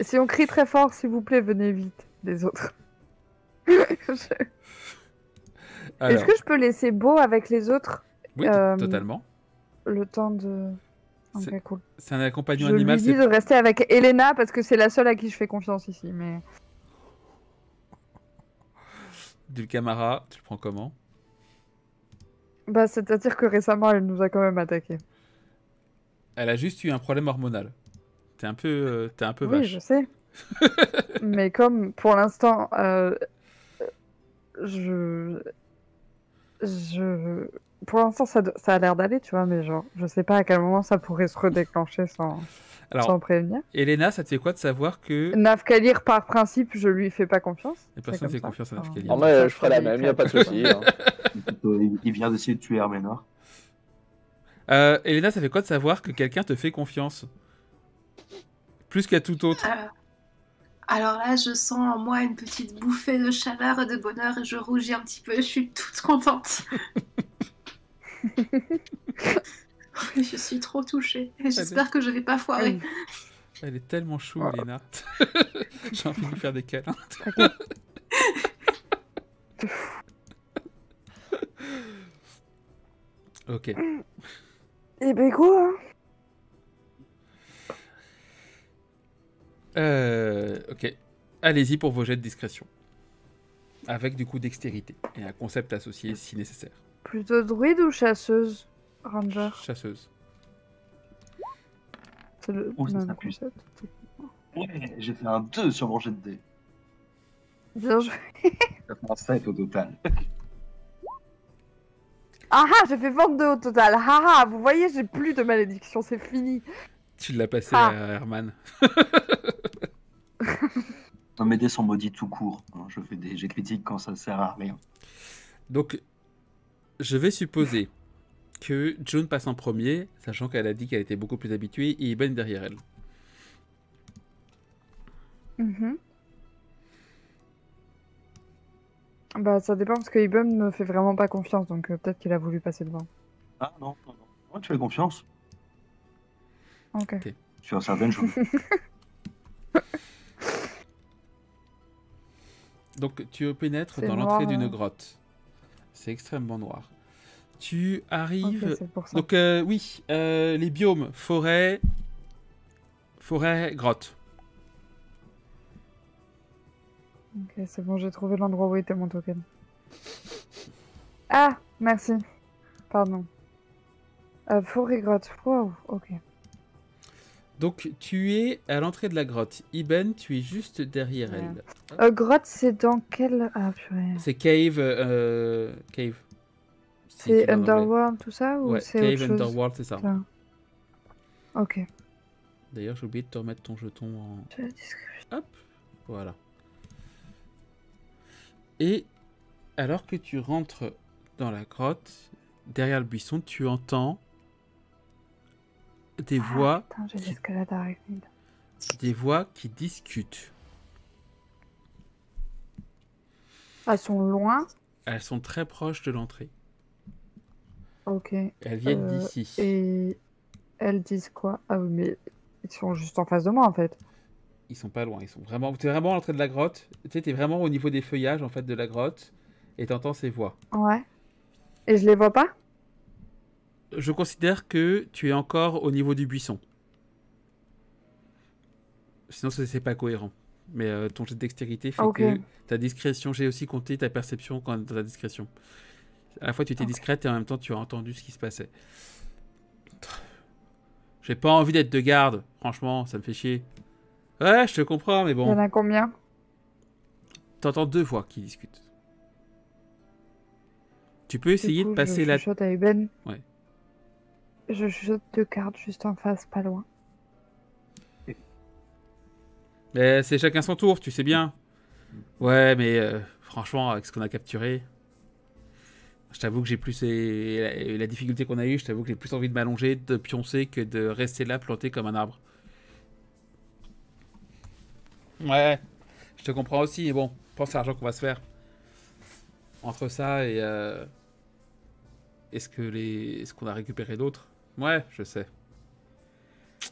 Si on crie très fort, s'il vous plaît, venez vite, les autres.
Alors,
Est-ce que je peux laisser Beau avec les autres
oui, totalement.
le temps de...
C'est-
Ok, cool.
C'est un accompagnant
Je
animal.
lui dis de rester avec Elena parce que c'est la seule à qui je fais confiance ici, mais...
Dulcamara, tu le prends comment?
Bah, c'est-à-dire que récemment, elle nous a quand même attaqué.
Elle a juste eu un problème hormonal. T'es un peu
Oui,
vache.
je sais. Mais comme, pour l'instant, Pour l'instant, ça a l'air d'aller, tu vois, mais genre, je sais pas à quel moment ça pourrait se redéclencher sans
Alors,
prévenir.
Elena, ça te fait quoi de savoir que
Nafkalir, par principe, je lui fais pas confiance.
les personnes
C'est
font
comme ça.
confiance à
Enfin,
Nafkalir?
Non, mais je ferai la même, y a pas de souci. Hein.
Il vient d'essayer de tuer Herménor.
Elena, ça fait quoi de savoir que quelqu'un te fait confiance? Plus qu'à tout autre.
Alors là, je sens en moi une petite bouffée de chaleur et de bonheur et je rougis un petit peu. Je suis toute contente. Je suis trop touchée. Et j'espère que je vais pas foirer.
Elle est tellement chou,
Oh.
Léna. J'ai envie de lui faire des câlins.
T'inquiète.
Ok.
Et ben go, hein.
Ok. Allez-y pour vos jets de discrétion. Avec du coup dextérité et un concept associé si nécessaire.
Plutôt druide ou chasseuse, ranger?
Chasseuse.
C'est le
Oh, ça
même
s'appuie.
concept.
Ouais, j'ai fait un 2 sur mon jet de dés.
Bien joué.
Ça fait un 7 au total.
Ah ah, j'ai fait 22 au total. Ah ah, vous voyez, j'ai plus de malédiction, c'est fini.
Tu l'as passé
Ah.
à Herman.
Non, mes dés sont maudits tout court. Hein, je fais des jets critiques quand ça sert à rien.
Donc, je vais supposer que June passe en premier, sachant qu'elle a dit qu'elle était beaucoup plus habituée, et Iben derrière elle.
Mhm. Bah, ça dépend parce que Ibum ne me fait vraiment pas confiance, donc peut-être qu'il a voulu passer devant.
Ah non, non, non. Moi, tu fais confiance
Ok.
sur certaines choses.
Donc, tu pénètres
C'est
dans
noir,
l'entrée d'une
hein.
grotte. C'est extrêmement noir. Tu
Ok,
arrives...
c'est pour ça.
Donc, oui, les biomes, forêt, grotte.
Ok, c'est bon, j'ai trouvé l'endroit où était mon token. Ah, merci. Pardon. Forêt grotte. Wow, ok.
Donc, tu es à l'entrée de la grotte. Iben, tu es juste derrière elle.
Grotte, c'est dans quel... Ah, purée.
C'est cave. Cave. Si tu
C'est
vas en anglais.
Underworld, tout ça, ou
Ouais,
c'est
Cave
autre chose?
Underworld, c'est ça.
Putain. Ok.
D'ailleurs, j'ai oublié de te remettre ton jeton en.
J'ai la description.
Hop, voilà. Et alors que tu rentres dans la grotte, derrière le buisson, tu entends des voix,
Putain, j'ai l'escalade arachnide.
qui discutent.
Elles sont loin.
Elles sont très proches de l'entrée.
Ok.
Elles viennent d'ici.
Et elles disent quoi? Ah oui, mais ils sont juste en face de moi en fait.
Ils sont pas loin. Ils sont vraiment. T'es vraiment à l'entrée de la grotte. Tu sais, t'es vraiment au niveau des feuillages en fait de la grotte, et t'entends ces voix.
Ouais. Et je les vois pas?
Je considère que tu es encore au niveau du buisson. Sinon, c'est pas cohérent. Mais ton jet de dextérité fait
Ok.
que ta discrétion, j'ai aussi compté ta perception quand dans ta discrétion. À la fois, tu étais
Ok.
discrète et en même temps, tu as entendu ce qui se passait. J'ai pas envie d'être de garde. Franchement, ça me fait chier. Ouais, je te comprends, mais
Il y en
bon.
a combien?
T'entends deux voix qui discutent. Tu peux essayer
Du coup,
de passer
je
la...
chuchote à Eben.
Ouais.
Je chuchote deux cartes juste en face, pas loin.
Mais c'est chacun son tour, tu sais bien. Ouais, mais franchement, avec ce qu'on a capturé, je t'avoue que j'ai plus... la difficulté qu'on a eue, je t'avoue que j'ai plus envie de m'allonger, de pioncer, que de rester là planté comme un arbre. Ouais, je te comprends aussi, mais bon, pense à l'argent qu'on va se faire. Entre ça et... Est-ce qu'on a récupéré d'autres? Ouais, je sais.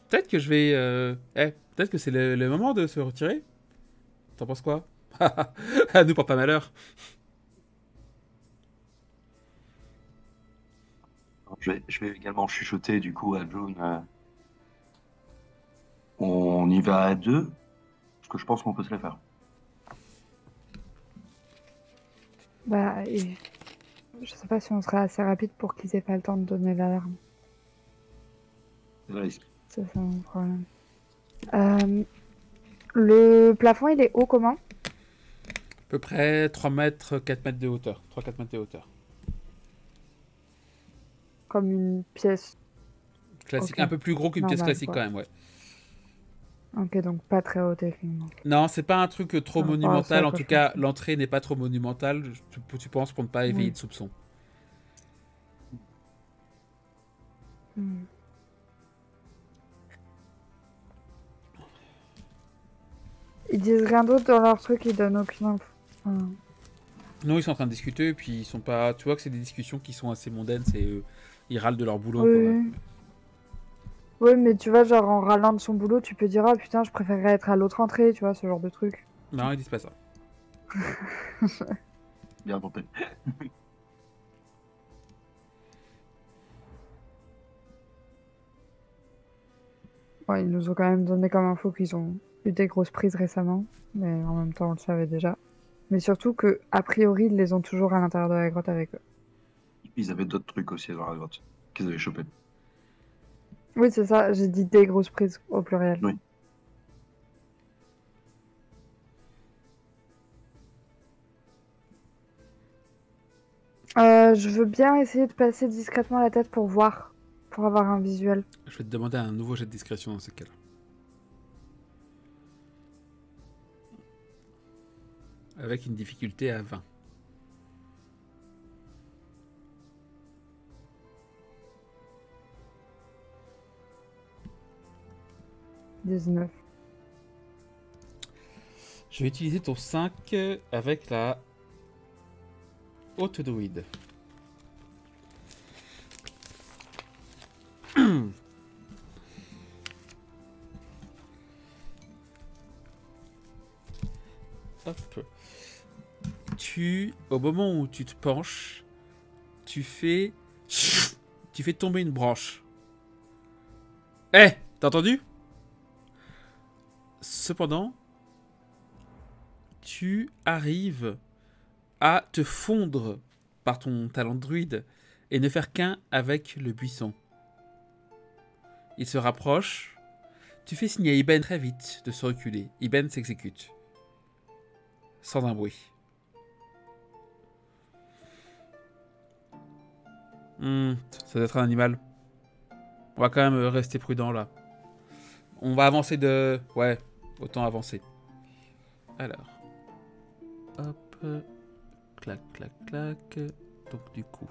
Peut-être que je vais... peut-être que c'est le moment de se retirer. T'en penses quoi? À nous, porte pas malheur.
Je vais également chuchoter du coup à June. On y va à deux, parce que je pense qu'on peut se la faire.
Bah, et... je sais pas si on sera assez rapide pour qu'ils aient pas le temps de donner l'alarme.
C'est le risque.
C'est ça mon problème. Le plafond, il est haut comment?
À peu près 3 mètres, 4 mètres de hauteur. 3-4 mètres de hauteur.
Comme une pièce.
Classique.
Ok.
Un peu plus gros qu'une pièce
Normal,
classique
quoi.
quand même, ouais.
Ok, donc pas très haut techniquement.
Non, c'est pas un truc trop
Par rapport à
monumental.
ça,
En
quoi,
tout
je
cas,
pense.
l'entrée n'est pas trop monumentale. Tu penses pour ne pas éveiller
Oui.
de soupçons.
Hmm. Ils disent rien d'autre dans leur truc, ils donnent aucune info. Enfin,
Non, ils sont en train de discuter, et puis ils sont pas. Tu vois que c'est des discussions qui sont assez mondaines. Ils râlent de leur boulot.
oui,
quoi.
oui. Ouais, mais tu vois, genre en râlant de son boulot, tu peux dire oh putain, je préférerais être à l'autre entrée, tu vois, ce genre de truc.
Non, ils disent pas ça.
Bien tenté.
Ouais, ils nous ont quand même donné comme info qu'ils ont eu des grosses prises récemment, mais en même temps, on le savait déjà. Mais surtout que, a priori, ils les ont toujours à l'intérieur de la grotte avec eux.
Ils avaient d'autres trucs aussi dans la grotte qu'ils avaient chopé.
Oui, c'est ça, j'ai dit des grosses prises au pluriel.
Oui.
Je veux bien essayer de passer discrètement la tête pour voir, pour avoir un visuel.
Je vais te demander un nouveau jet de discrétion dans ce cas-là. Avec une difficulté à 20.
« 19.
Je vais utiliser ton 5 avec la haute druide. Hop. Au moment où tu te penches, tu fais tomber une branche. Eh, t'as entendu? Cependant, tu arrives à te fondre par ton talent de druide et ne faire qu'un avec le buisson. Il se rapproche. Tu fais signe à Iben très vite de se reculer. Iben s'exécute. Sans un bruit. Ça doit être un animal. On va quand même rester prudent là. On va avancer de... Ouais, autant avancer. Alors. Hop. Clac, clac, clac. Donc du coup.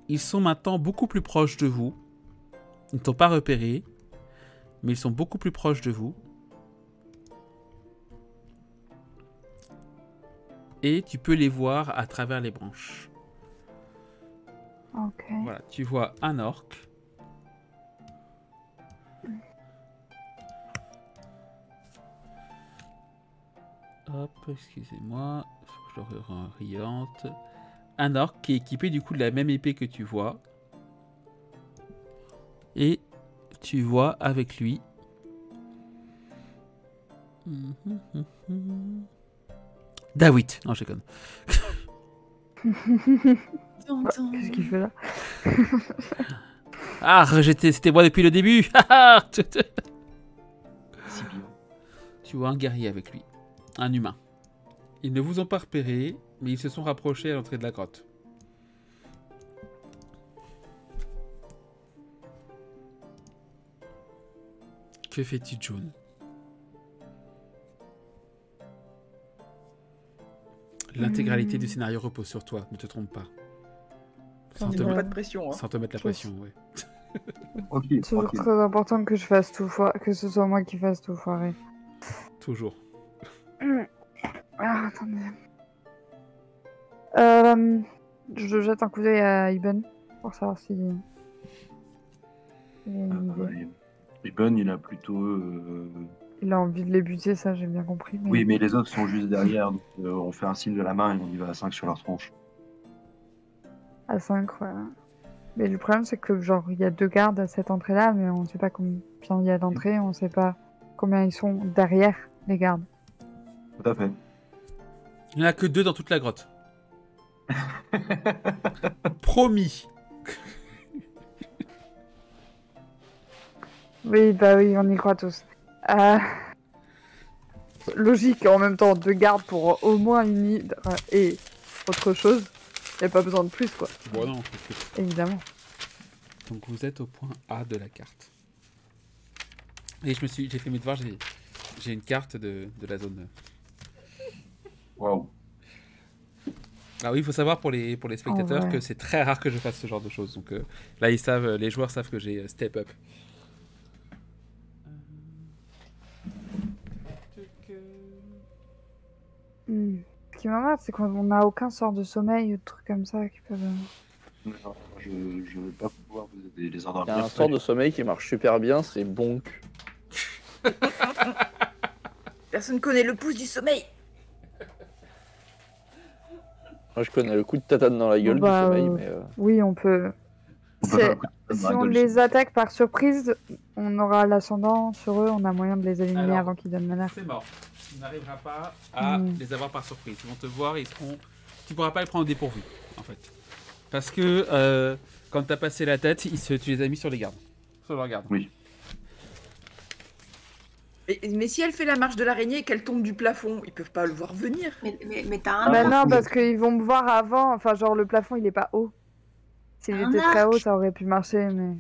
Ils sont maintenant beaucoup plus proches de vous. Ils ne t'ont pas repéré. Mais ils sont beaucoup plus proches de vous. Et tu peux les voir à travers les branches.
Ok.
Voilà, tu vois un orc. Hop, excusez-moi. Faut que je le réoriente. Un orc qui est équipé du coup de la même épée que tu vois. Et tu vois avec lui. David. Non, je déconne.
Qu'est-ce qu'il fait là?
Ah, c'était moi depuis le début.
Si bien.
Tu vois un guerrier avec lui. Un humain. Ils ne vous ont pas repéré, mais ils se sont rapprochés à l'entrée de la grotte. Que fais-tu, June? L'intégralité du scénario repose sur toi, ne te trompe pas. Sans te,
Pas
Ouais.
de pression. Hein.
sans te mettre la pression, ouais.
Tranquille,
Toujours
tranquille.
très important que je fasse tout que ce soit moi qui fasse tout foirer.
Toujours.
Ah, attendez. Je jette un coup d'œil à Iben pour savoir si. Il a une idée.
Ribbon, il a plutôt.
Il a envie de les buter, ça j'ai bien compris.
Oui, mais les autres sont juste derrière. Donc, on fait un signe de la main et on y va à 5 sur leur tronche.
À 5, ouais. Mais le problème, c'est que genre il y a 2 gardes à cette entrée-là, mais on sait pas combien il y a d'entrées, on sait pas combien ils sont derrière les gardes.
Tout à fait.
Il n'y en a que 2 dans toute la grotte. Promis.
Oui, bah oui, on y croit tous. Logique, en même temps, 2 gardes pour au moins une hydre et autre chose. Y a pas besoin de plus, quoi.
Bon, non.
Évidemment.
Donc vous êtes au point A de la carte. Et j'ai fait mes devoirs, j'ai une carte de la zone.
Waouh.
Ah oui, il faut savoir pour les spectateurs
vrai.
que c'est très rare que je fasse ce genre de choses. Donc là, les joueurs savent que j'ai step up.
Ce qui m'emmerde, c'est qu'on n'a aucun sort de sommeil ou de trucs comme ça qui peuvent
Non, je vais pas pouvoir vous aider, les
Il y a
endormir.
un sort de sommeil qui marche super bien, c'est bonk.
Personne connaît le pouce du sommeil.
Moi je connais le coup de tatane dans la gueule
Bah,
du sommeil, mais
Oui, on peut.
On peut faire un coup de
Si
dans la
on
gueule,
les
c'est-
attaque par surprise, on aura l'ascendant sur eux, on a moyen de les éliminer
Alors,
avant qu'ils donnent menace.
C'est mort. Tu n'arriveras pas à
Hmm.
les avoir par surprise. Ils vont te voir et ils seront. Tu pourras pas les prendre au dépourvu, en fait. Parce que quand t'as passé la tête, tu les as mis sur les gardes. Sur leurs gardes.
Oui.
Mais si elle fait la marche de l'araignée et qu'elle tombe du plafond, ils peuvent pas le voir venir.
Mais t'as un
Bah
arc.
non,
oui.
parce qu'ils vont me voir avant, enfin genre le plafond il est pas haut. S'il
Un
était très
arc.
haut, ça aurait pu marcher, mais...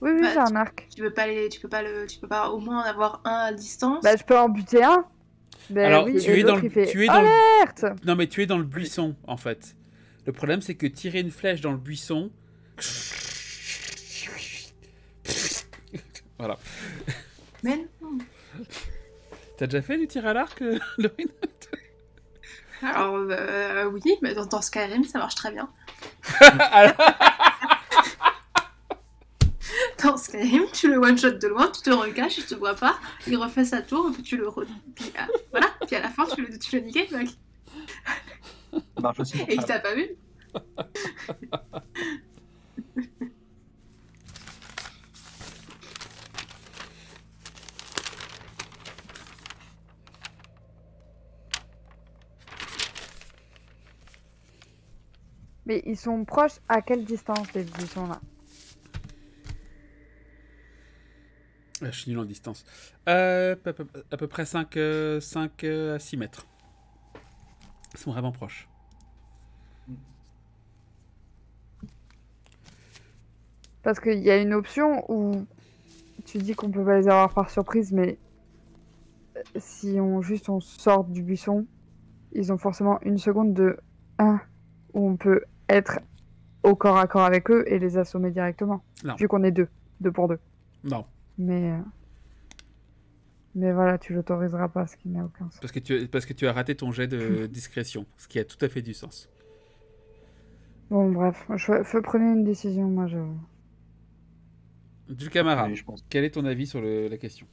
Oui, oui,
Bah,
j'ai un arc.
Tu peux pas au moins en avoir un à distance.
Bah je peux en buter un. Mais
Alors,
oui,
tu
et
es dans
l'autre,
le-
il fait
tu es dans le-
alerte.
Non, mais tu es dans le buisson, en fait. Le problème, c'est que tirer une flèche dans le buisson. Voilà.
Mais non.
T'as déjà fait du tir à l'arc, Laurine?
Alors oui, mais dans Skyrim ça marche très bien.
Alors-
Dans Skyrim, tu le one shot de loin, tu te recaches, il te voit pas, il refait sa tour, puis tu le puis, voilà, puis à la fin tu le niques, mec.
Ça marche aussi pour
Et il
ça.
t'a pas vu.
Mais ils sont proches à quelle distance les buissons là?
Je suis nul en distance. À peu près 5 à 6 mètres. Ils sont vraiment proches.
Parce qu'il y a une option où tu dis qu'on peut pas les avoir par surprise, mais si on sort du buisson, ils ont forcément une seconde de 1 où on peut être au corps à corps avec eux et les assommer directement.
Non.
Vu qu'on est deux pour deux.
Non,
Mais voilà, tu l'autoriseras pas, ce qui n'a aucun sens.
parce que tu as raté ton jet de discrétion, ce qui a tout à fait du sens.
Bon, bref, prenez une décision, moi je...
Du camarade,
Oui, je pense.
quel est ton avis sur la question?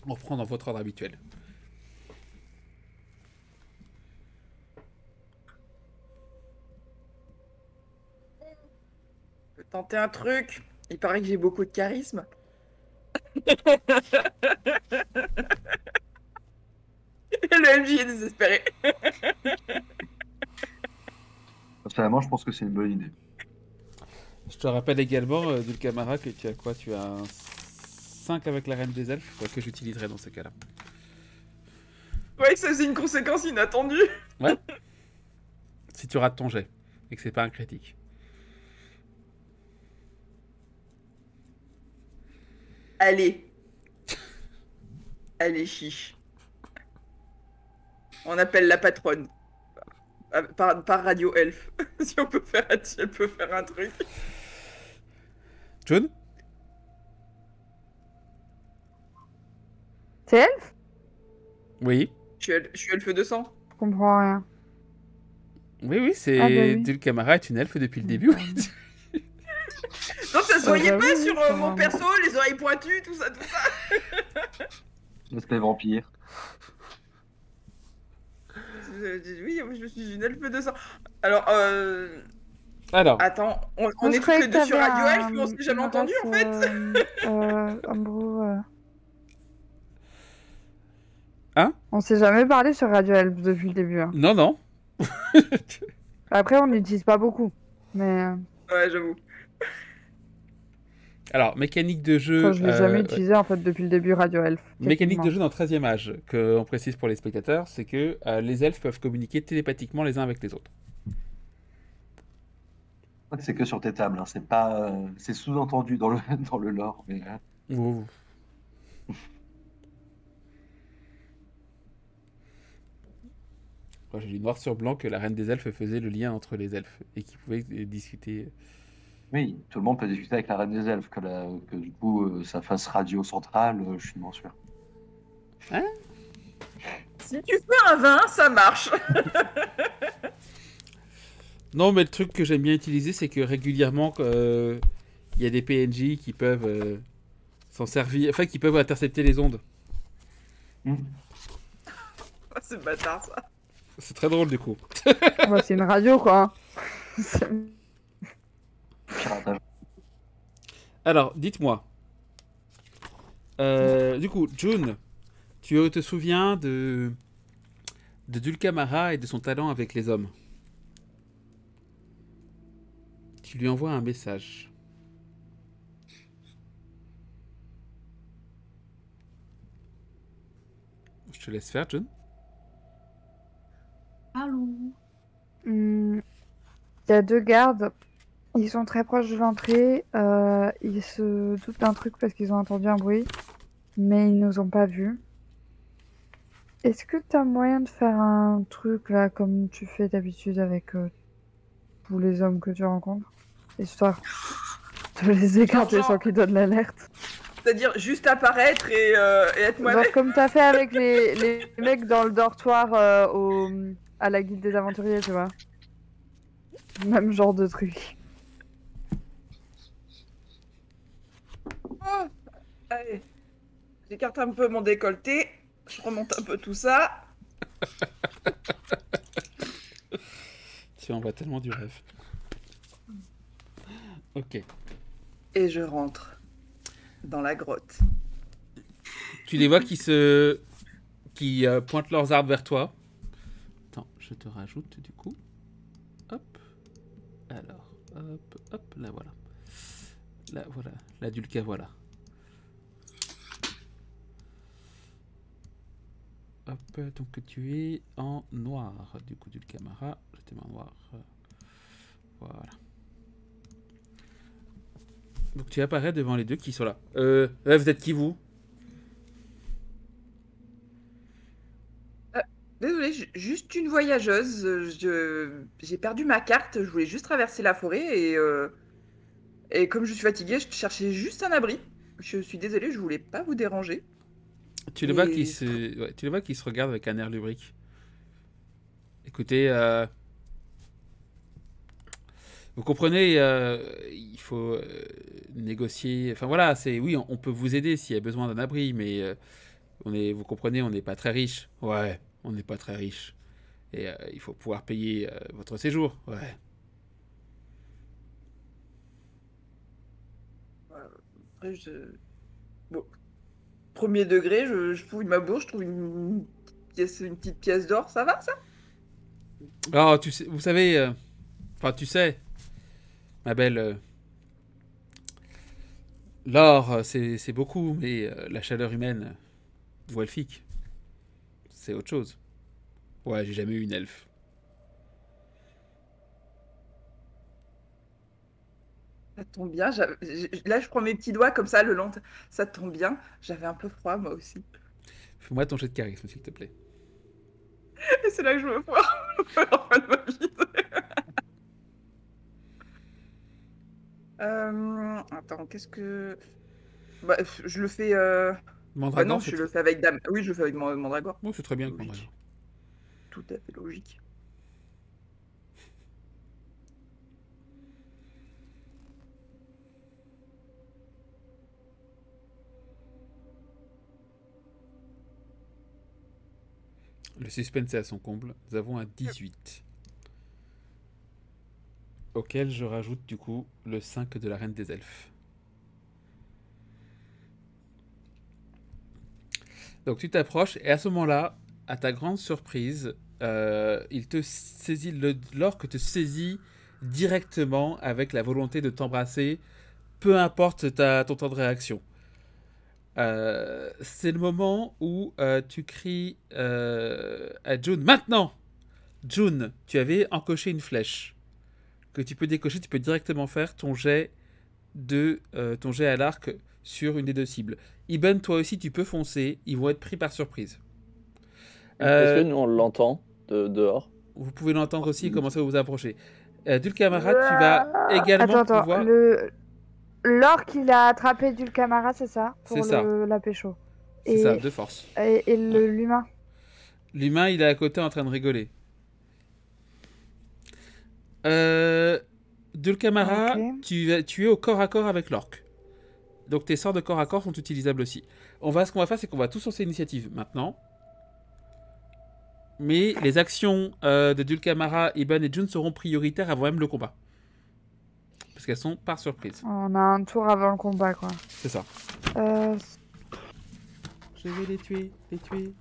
On reprend dans votre ordre habituel.
Je peux tenter un truc. Il paraît que j'ai beaucoup de charisme. Le MJ est désespéré.
Personnellement, je pense que c'est une bonne idée.
Je te rappelle également, du camarade, que tu as quoi? Tu as un 5 avec la reine des elfes, quoi, que j'utiliserai dans ce cas-là.
Ouais, ça c'est une conséquence inattendue.
Si tu rates ton jet, et que c'est pas un critique.
Allez. Allez, chiche. On appelle la patronne. Par Radio Elf. Si elle peut faire un truc.
John?
C'est elfe?
Oui.
Je suis Elfe 200.
Je comprends rien.
Oui, c'est...
Ah bah oui.
Le camarade est une elfe depuis le début, oui.
Non, ça se voyait
bah
pas
oui,
sur
ça
mon
va.
perso, les oreilles pointues, tout ça.
Est-ce que les vampires?
Oui, je suis une Elfe 200. Alors,
Alors,
attends, on
Moi, je
est tous
croyais
les
que
deux sur
t'avais
Radio Elf, mais on
un-
s'est jamais
une
entendu en fait.
race, Umbro,
Hein?
On s'est jamais parlé sur Radio Elf depuis le début. Hein.
non.
Après, on n'utilise pas beaucoup. Mais
Ouais, j'avoue.
Alors, mécanique de jeu...
enfin, je l'ai jamais
ouais.
utilisé en fait depuis le début Radio Elf.
Mécanique de
techniquement.
jeu dans 13e âge, qu'on précise pour les spectateurs, c'est que les elfes peuvent communiquer télépathiquement les uns avec les autres.
Je crois que c'est que sur tes tables, hein. C'est pas, c'est sous-entendu dans le dans le lore, mais
Ouh. Moi, j'ai lu noir sur blanc que la reine des elfes faisait le lien entre les elfes et qu'ils pouvaient discuter.
oui, tout le monde peut discuter avec la reine des elfes, que du coup ça fasse radio centrale, je suis moins sûr.
Si tu fais un vin, ça marche.
Non, mais le truc que j'aime bien utiliser, c'est que régulièrement, il y a des PNJ qui peuvent s'en servir, enfin, qui peuvent intercepter les ondes.
Oh, c'est bâtard ça.
C'est très drôle du coup.
Bah, c'est une radio, quoi. C'est-
Piratage.
Alors, dites-moi. Du coup, June, tu te souviens de Dulcamara et de son talent avec les hommes. Tu lui envoies un message. Je te laisse faire, June.
Allô.
Il y a 2 gardes. Ils sont très proches de l'entrée. Ils se doutent d'un truc parce qu'ils ont entendu un bruit. Mais ils nous ont pas vus. Est-ce que t'as moyen de faire un truc là comme tu fais d'habitude avec tous les hommes que tu rencontres? Histoire de les écarter
Genre-
sans qu'ils donnent l'alerte.
C'est-à-dire juste apparaître et être moi-même.
Genre comme t'as fait avec les mecs dans le dortoir à la guilde des aventuriers, tu vois. Même genre de truc.
Oh, allez. J'écarte un peu mon décolleté. Je remonte un peu tout ça.
Tu envoies tellement du rêve. Ok.
Et je rentre dans la grotte.
Tu les vois qui pointent leurs arbres vers toi. Attends, je te rajoute du coup. Hop. Alors, hop, hop, là voilà. Là voilà, la Dulca voilà. Hop, donc tu es en noir. Du coup, Dulcamara, je te mets en noir. Voilà. Donc tu apparais devant les deux qui sont là. Vous êtes qui vous?
Désolée, juste une voyageuse. J'ai perdu ma carte. Je voulais juste traverser la forêt et comme je suis fatiguée, je cherchais juste un abri. Je suis désolée, je voulais pas vous déranger.
Tu le vois
Et-
tu le vois qui se regarde avec un air lubrique. Écoutez, vous comprenez, il faut négocier. Enfin voilà, oui, on peut vous aider s'il y a besoin d'un abri, mais vous comprenez, on n'est pas très riche. Ouais, on n'est pas très riche. Et il faut pouvoir payer votre séjour. Ouais.
Après, bon, premier degré, je fouille ma bourse, je trouve une petite pièce d'or. Ça va, ça?
Alors, vous savez, enfin tu sais, ma belle, l'or, c'est beaucoup, mais la chaleur humaine ou elfique, c'est autre chose. Ouais, j'ai jamais eu une elfe.
Ça tombe bien. Là, je prends mes petits doigts comme ça, le long. Ça tombe bien. J'avais un peu froid, moi aussi.
Fais-moi ton jet de charisme, s'il te plaît.
Et c'est là que je me foire en fin de ma vie. Attends, qu'est-ce que... Bah, je le fais...
Mandragore,
non, je le fais avec Dame. Oui, je le fais avec Mandragore.
Oh, c'est très bien avec
Logique.
Mandragore.
Tout à fait logique.
Le suspense est à son comble. Nous avons un 18. Auquel je rajoute du coup le 5 de la Reine des Elfes. Donc tu t'approches et à ce moment-là, à ta grande surprise, il te saisit, l'orque te saisit directement avec la volonté de t'embrasser, peu importe ton temps de réaction. C'est le moment où tu cries à June. Maintenant, June, tu avais encoché une flèche que tu peux décocher. Tu peux directement faire ton jet à l'arc sur une des deux cibles. Iben, toi aussi, tu peux foncer. Ils vont être pris par surprise.
Est-ce que nous on l'entend dehors?
Vous pouvez l'entendre aussi et commencer à vous approcher. Dulcamara, tu vas également
Attends,
pouvoir...
l'or qu'il a attrapé Dulcamara, c'est ça? Pour
C'est ça.
la pécho.
C'est ça, de force.
Et l'humain?
L'humain, il est à côté en train de rigoler. Dulcamara,
Ok.
tu es au corps à corps avec l'orc. Donc tes sorts de corps à corps sont utilisables aussi. Ce qu'on va faire, c'est qu'on va tous lancer l'initiative maintenant. Mais les actions de Dulcamara, Iban et June seront prioritaires avant même le combat. Parce qu'elles sont par surprise.
On a un tour avant le combat, quoi.
C'est ça.
Euh,
Je vais les tuer, tuer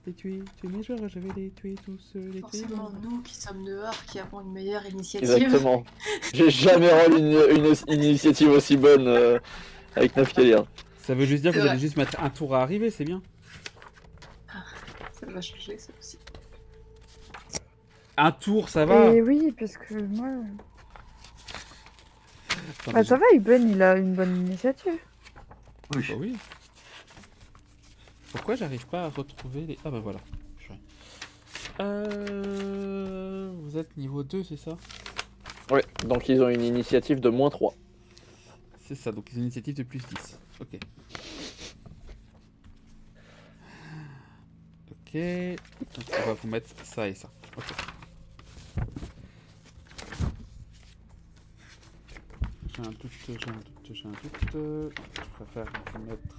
mes joueurs, je vais les tuer tous, les tuer.
Forcément, nous qui sommes dehors, qui avons une meilleure initiative.
Exactement. J'ai jamais rendu une initiative aussi bonne avec Nafkalir.
Ça veut juste dire que vous
Ouais.
allez juste mettre un tour à arriver, c'est bien.
Ça va changer, ça aussi.
Un tour, ça va.
Et oui, parce que moi...
Attends,
Bah
déjà.
ça va, Iben, il a une bonne initiative.
Oui.
Bah oui. Pourquoi j'arrive pas à retrouver les... Ah bah voilà. Purée. Vous êtes niveau 2, c'est ça?
Ouais, donc ils ont une initiative de -3.
C'est ça, donc ils ont une initiative de plus 10. Ok. Ok. Donc on va vous mettre ça et ça. Ok. J'ai un doute. Je préfère vous mettre...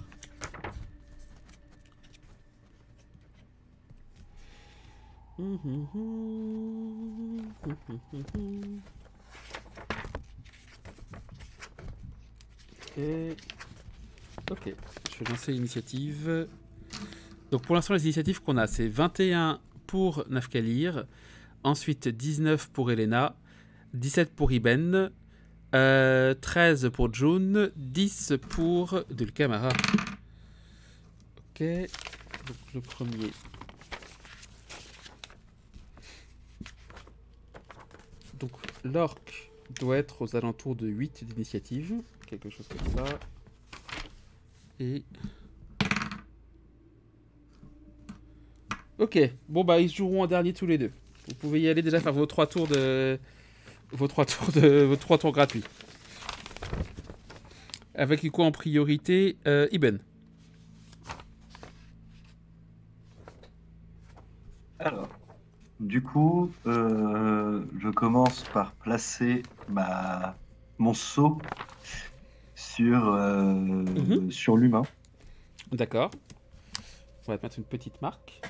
Ok, je vais lancer l'initiative. Donc pour l'instant, les initiatives qu'on a, c'est 21 pour Nafkalir, ensuite 19 pour Elena, 17 pour Iben, 13 pour June, 10 pour Dulcamara. Ok, donc le premier. Donc l'orc doit être aux alentours de 8 d'initiative, quelque chose comme ça. Et... Ok, bon bah ils se joueront en dernier tous les deux. Vous pouvez y aller déjà faire vos 3 tours de... vos 3 tours gratuits. Avec du coup en priorité Iben.
Alors, du coup, je commence par placer mon seau sur l'humain.
D'accord. On va te mettre une petite marque.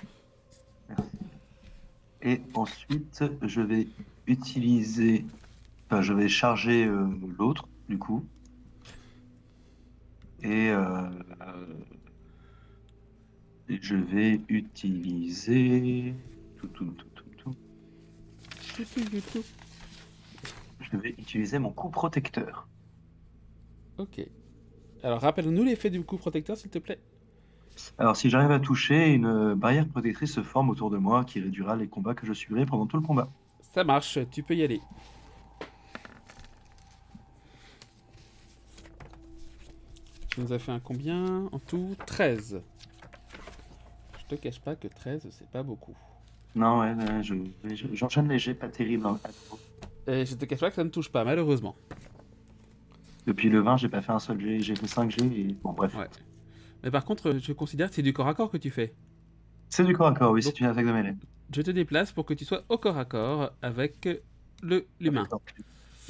Et ensuite, je vais je vais charger l'autre, du coup. Et je vais utiliser... Je vais utiliser mon coup protecteur.
Ok. Alors rappelle-nous l'effet du coup protecteur s'il te plaît.
Alors, si j'arrive à toucher, une barrière protectrice se forme autour de moi qui réduira les combats que je subirai pendant tout le combat.
Ça marche, tu peux y aller. Tu nous as fait un combien en tout? 13. Je te cache pas que 13 c'est pas beaucoup.
Non, ouais, j'enchaîne les jets pas terribles. Hein.
Et je te cache pas que ça ne touche pas malheureusement.
Depuis le 20, j'ai pas fait un seul jet, j'ai fait 5 jets et bon, bref.
Ouais. Mais par contre, je considère que c'est du corps à corps que tu fais.
C'est du corps à corps, oui,
Donc-
c'est une attaque de mêlée.
Je te déplace pour que tu sois au corps à corps avec l'humain.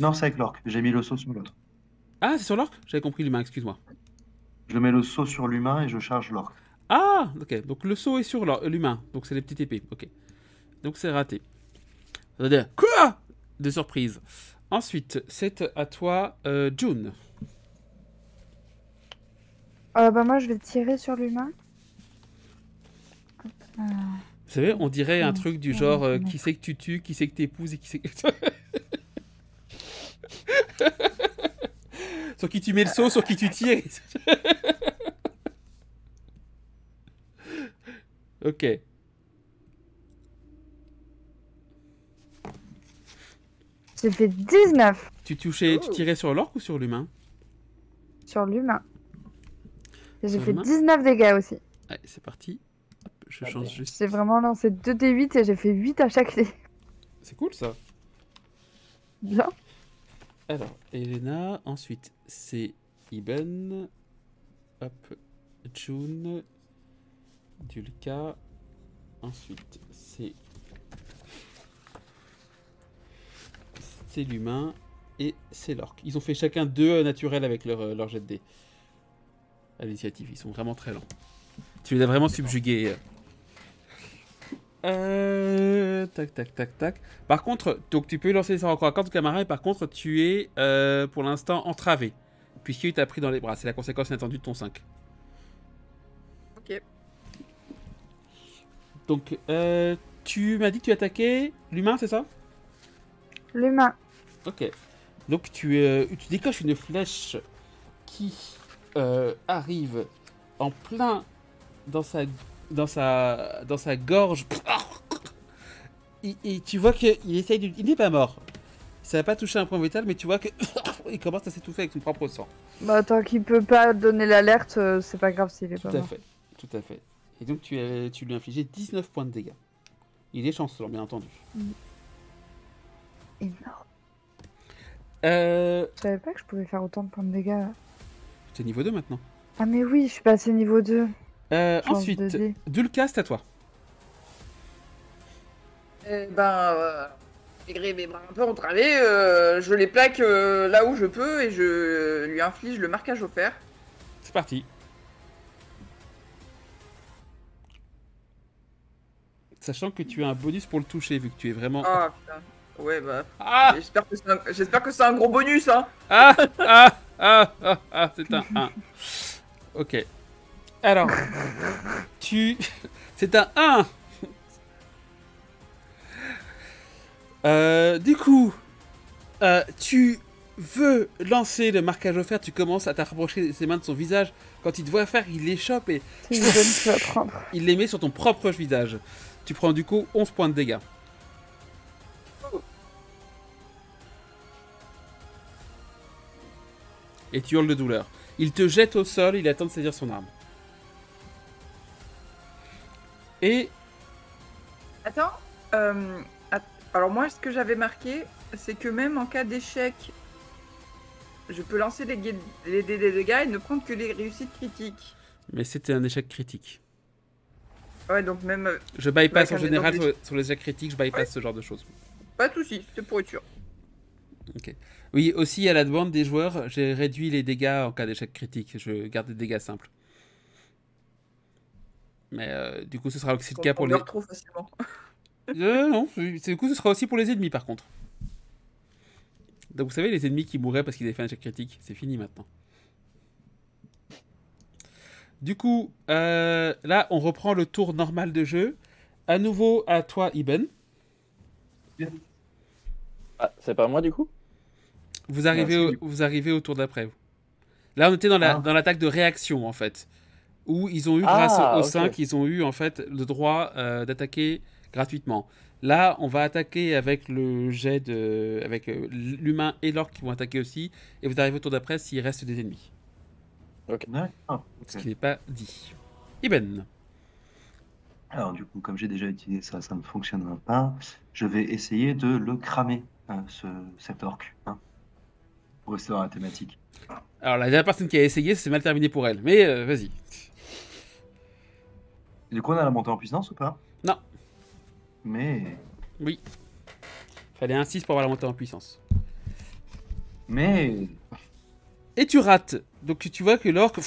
Non, c'est avec l'orque. J'ai mis le saut sur l'autre.
Ah, c'est sur l'orc? J'avais compris l'humain, excuse-moi.
Je mets le saut sur l'humain et je charge l'orque.
Ah, ok. Donc le saut est sur l'humain. Donc c'est les petites épées. Ok. Donc c'est raté. Ça veut dire quoi? De surprise. Ensuite, c'est à toi, June.
Bah moi je vais tirer sur l'humain.
Vous savez, on dirait un
Mm.
truc du
Ouais,
genre
ouais.
qui c'est que tu tues, qui c'est que t'épouses et qui c'est que... Sur qui tu mets le saut, sur qui tu tires. Ok.
J'ai fait 19
Tu tirais sur l'orc ou sur l'humain?
sur l'humain. Et j'ai
Sur
fait
l'humain
19 dégâts aussi.
Allez, c'est parti. Hop, je
Ah
change
bien.
juste.
J'ai vraiment lancé 2d8 et j'ai fait 8 à chaque dé.
C'est cool ça.
Bien.
Alors, Elena, ensuite c'est Iben, hop, June, Dulka, ensuite c'est c'est l'humain et c'est l'orque. Ils ont fait chacun 2 naturels avec leur jet de dés. À l'initiative, ils sont vraiment très lents. Tu les as vraiment subjugués. Tac, tac, tac, tac. Par contre, donc tu peux lancer les sorts encore à corps de camarade, et par contre, tu es pour l'instant entravé. Puisqu'il t'a pris dans les bras. C'est la conséquence inattendue de ton 5.
Ok.
Donc, tu m'as dit que tu attaquais l'humain, c'est ça?
L'humain.
Ok. Donc, tu décoches une flèche qui arrive en plein dans sa gorge. Et tu vois qu'il essaye de... Il n'est pas mort. Ça n'a pas touché un point vital, mais tu vois qu'il commence à s'étouffer avec son propre sang.
Bah, tant qu'il peut pas donner l'alerte, c'est pas grave s'il est pas
Tout à
mort.
fait. Tout à fait. Et donc, tu lui as infligé 19 points de dégâts. Il est chanceux, bien entendu.
Énorme.
Euh...
Je savais pas que je pouvais faire autant de points de dégâts.
C'est niveau 2 maintenant.
Ah mais oui, je suis passé niveau 2. Chance
Ensuite,
de dés.
Dulka, c'est à toi.
Malgré mes bras un peu entravés, je les plaque là où je peux et je lui inflige le marquage au fer.
C'est parti. Sachant que tu as un bonus pour le toucher, vu que tu es vraiment...
Ah putain. Ouais, bah.
Ah
J'espère que c'est un gros bonus, hein.
Ah, c'est un 1. Ok. Alors, c'est un 1. Du coup, tu veux lancer le marquage au fer, tu commences à t'approcher ses mains de son visage. Quand il te voit faire, il les chope et
C'est une bonne tu vas prendre.
il les met sur ton propre visage. Tu prends du coup 11 points de dégâts. Et tu hurles de douleur. Il te jette au sol, il attend de saisir son arme. Et...
Attends. Alors moi, ce que j'avais marqué, c'est que même en cas d'échec, je peux lancer des dégâts et ne prendre que les réussites critiques.
Mais c'était un échec critique.
Ouais, donc même...
Je bypass en
Ouais,
général
donc
sur les échecs critiques, je bypass ce genre de choses.
Pas de soucis, c'était pour être sûr.
Ok. Oui, aussi à la demande des joueurs, j'ai réduit les dégâts en cas d'échec critique. Je garde des dégâts simples. Mais du coup, ce sera aussi le cas pour
On
les...
meurt trop facilement.
Non, du coup, ce sera aussi pour les ennemis par contre. Donc vous savez, les ennemis qui mouraient parce qu'ils avaient fait un échec critique, c'est fini maintenant. Du coup, là, on reprend le tour normal de jeu. À nouveau, à toi, Iben.
Ah, c'est pas moi du coup?
Vous arrivez au tour d'après. Là, on était dans l'attaque de réaction, en fait. Où ils ont eu, grâce au 5, ils ont eu, en fait, le droit d'attaquer gratuitement. Là, on va attaquer avec le jet de... avec l'humain et l'orque qui vont attaquer aussi. Et vous arrivez au tour d'après s'il reste des ennemis.
D'accord.
Ce qui n'est pas dit. Iben.
Alors du coup, comme j'ai déjà utilisé ça, ça ne fonctionnera pas. Je vais essayer de le cramer, cet orc, hein, pour rester dans la thématique.
Alors, la dernière personne qui a essayé, c'est mal terminé pour elle. Mais vas-y.
Du coup, on a la montée en puissance ou pas?
Non.
Mais...
Oui. Fallait un 6 pour avoir la montée en puissance.
Mais...
Et tu rates. Donc tu vois que l'orque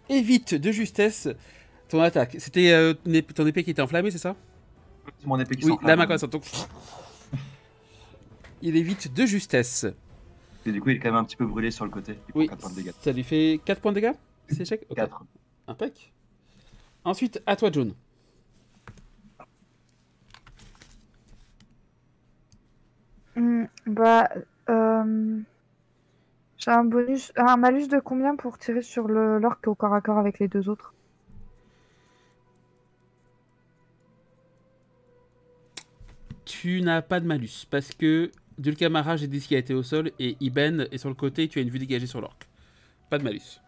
évite de justesse ton attaque. C'était ton épée qui était enflammée, c'est ça?
C'est mon épée qui
Oui,
s'enflamme.
la main comme ça. Donc... Il évite de justesse.
Et du coup, il est quand même un petit peu brûlé sur le côté. Il prend
Oui,
4 points de dégâts.
ça lui fait 4 points de dégâts? C'est échec? Ok.
4.
Impec. Ensuite, à toi, John.
J'ai un malus de combien pour tirer sur l'orque au corps à corps avec les deux autres?
Tu n'as pas de malus parce que Dulcamara, j'ai dit ce qui a été au sol et Iben est sur le côté et tu as une vue dégagée sur l'orque. Pas de malus.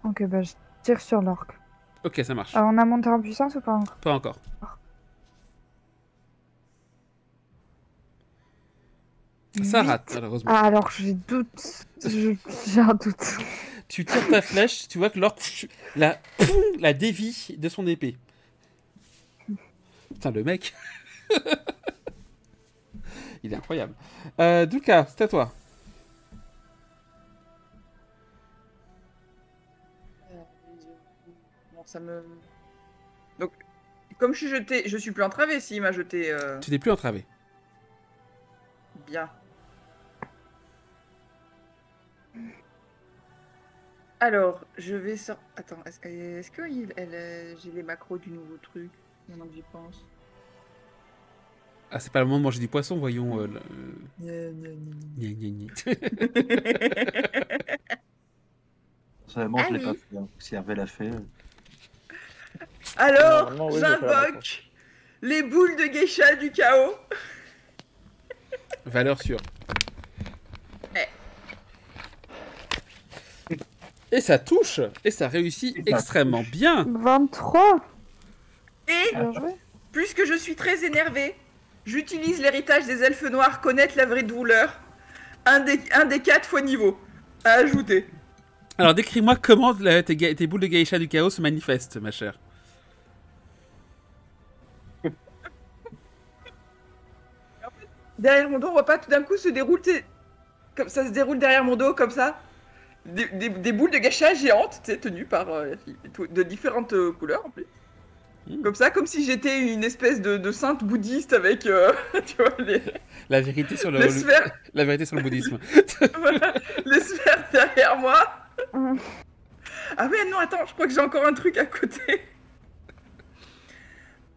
Ok, bah je tire sur l'orque.
Ok, ça marche.
On a monté en puissance ou pas encore?
Pas encore. Ça rate, malheureusement.
Ah, alors j'ai doute. J'ai un doute.
Tu tires ta flèche, tu vois que l'orque la dévie de son épée. Putain, le mec. Il est incroyable. Duka, c'est à toi.
Bon, ça me... Donc, comme je suis jeté, je suis plus entravé s'il m'a jeté
Tu n'es plus entravé.
bien. Alors, je vais sortir... Attends, est-ce que j'ai les macros du nouveau truc? Maintenant que j'y pense.
Ah, c'est pas le moment de manger du poisson, voyons.
Gna, gna, gna,
Gna, gna, gna.
Personnellement, je l'ai pas
Allez.
fait. Hein. Si Hervé l'a fait.
Alors,
Normalement, oui, j'ai fait la
j'invoque les boules de geisha du chaos.
Valeur sûre. Et ça touche. Et ça réussit
Et ça
extrêmement
touche.
bien.
23.
Et
Bien joué.
puisque je suis très énervé, j'utilise l'héritage des elfes noirs, connaître la vraie douleur. Un des 4 fois niveau. À ajouter.
Alors, décris-moi comment tes boules de geisha du chaos se manifestent, ma chère.
Derrière mon dos, on voit pas tout d'un coup se déroule, comme ça se déroule derrière mon dos, comme ça. Des boules de geisha géantes, tenues par de différentes couleurs en plus. Comme ça, comme si j'étais une espèce de sainte bouddhiste avec, tu vois,
La vérité sur
les sphères,
la vérité sur le bouddhisme.
voilà, les sphères derrière moi.
Mm.
Ah ouais, non, attends, je crois que j'ai encore un truc à côté.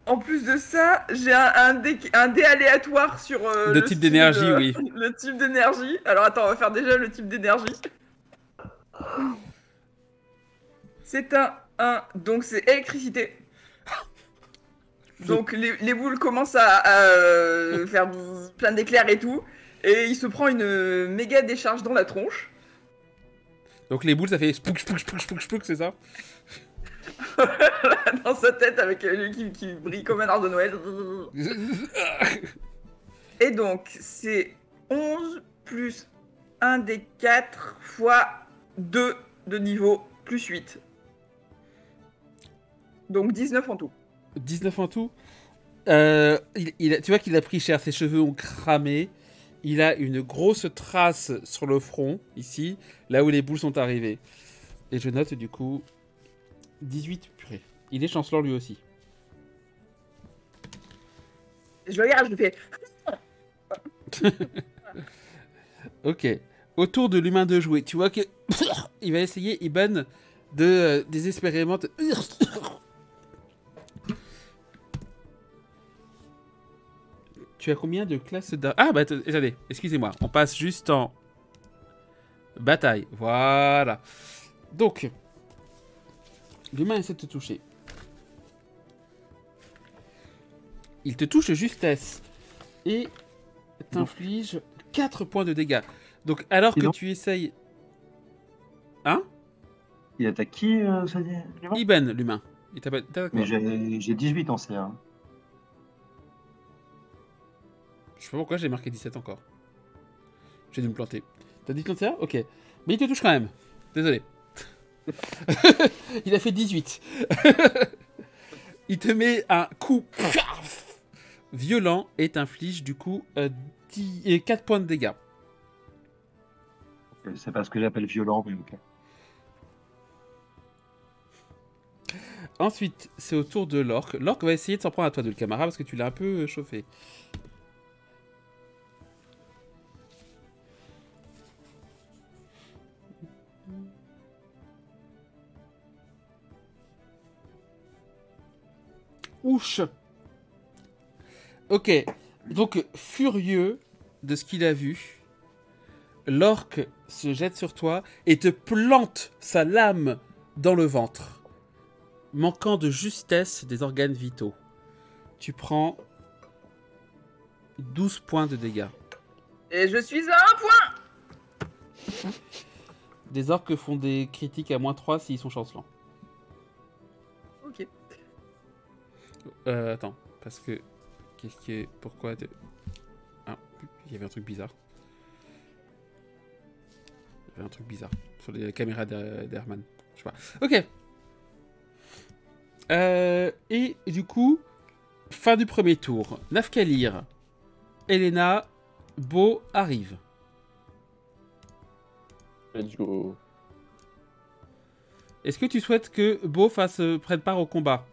En plus de ça, j'ai un dé aléatoire sur
De
le
type
style,
d'énergie, oui.
Le type d'énergie. Alors attends, on va faire déjà le type d'énergie. C'est donc c'est électricité. Donc les boules commencent à faire plein d'éclairs et tout. Et il se prend une méga décharge dans la tronche.
Donc les boules, ça fait spouk, spouk, spouk, spouk, spouk, c'est ça?
Dans sa tête avec lui qui brille comme un arbre de Noël. Et donc, c'est 11 plus 1 des 4 fois 2 de niveau plus 8. Donc 19 en tout.
19 en tout. Tu vois qu'il a pris cher, ses cheveux ont cramé. Il a une grosse trace sur le front, ici, là où les boules sont arrivées. Et je note du coup 18, purée. Il est chanceleur lui aussi.
Je le regarde, je le fais.
Ok. Autour de l'humain de jouer, tu vois que il va essayer, Iban, de désespérément te... Tu as combien de classes d'armes? Ah, bah attendez, excusez-moi. On passe juste en bataille. Voilà. Donc, l'humain essaie de te toucher. Il te touche de justesse et t'inflige 4 points de dégâts. Donc, alors que
Sinon-
tu essayes... Hein?
Il attaque qui, ça dit l'humain
Iban, l'humain. Il t'attaque quoi?
Mais j'ai 18 en CR.
Je sais pas pourquoi j'ai marqué 17 encore. J'ai dû me planter. T'as dit 31? Ok. Mais il te touche quand même. Désolé. Il a fait 18. Il te met un coup violent et t'inflige du coup 4 points de dégâts.
C'est pas ce que j'appelle violent, mais ok.
Ensuite, c'est au tour de l'orque. L'orque va essayer de s'en prendre à toi, Dulcamara, parce que tu l'as un peu chauffé. Ouch. Ok, donc furieux de ce qu'il a vu, l'orque se jette sur toi et te plante sa lame dans le ventre, manquant de justesse des organes vitaux. Tu prends 12 points de dégâts.
Et je suis à 1 point.
Des orques font des critiques à -3 s'ils sont chancelants.
Ok.
Attends, parce que... Pourquoi Ah, il y avait un truc bizarre. Il y avait un truc bizarre sur les caméras d'Herman. Je sais pas. Ok. Et du coup, fin du premier tour. Nafkalir, Elena, Beau arrive.
Let's go.
Est-ce que tu souhaites que Beau prenne part au combat?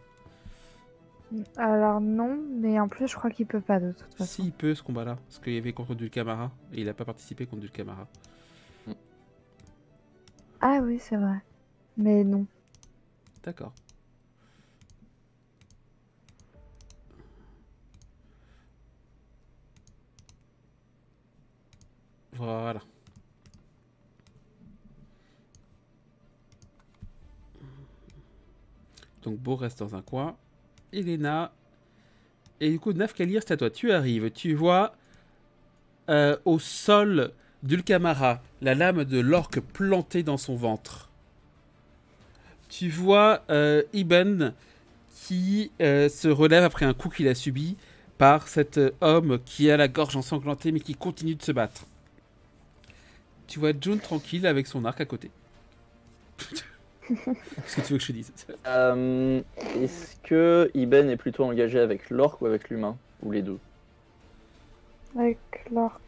Alors non, mais en plus je crois qu'il peut pas de toute façon.
S'il peut ce combat-là, parce qu'il y avait contre Dulcamara et il n'a pas participé contre Dulcamara.
Ah oui, c'est vrai. Mais non.
D'accord. Voilà. Donc Beau reste dans un coin. Elena. Et du coup, Nafkalir, c'est à toi. Tu arrives. Tu vois au sol Dulcamara la lame de l'orque plantée dans son ventre. Tu vois Ibn qui se relève après un coup qu'il a subi par cet homme qui a la gorge ensanglantée mais qui continue de se battre. Tu vois June tranquille avec son arc à côté. Qu'est-ce que tu veux que je te dise?
Est-ce que Iben est plutôt engagé avec l'orque ou avec l'humain? Ou les deux?
Avec l'or.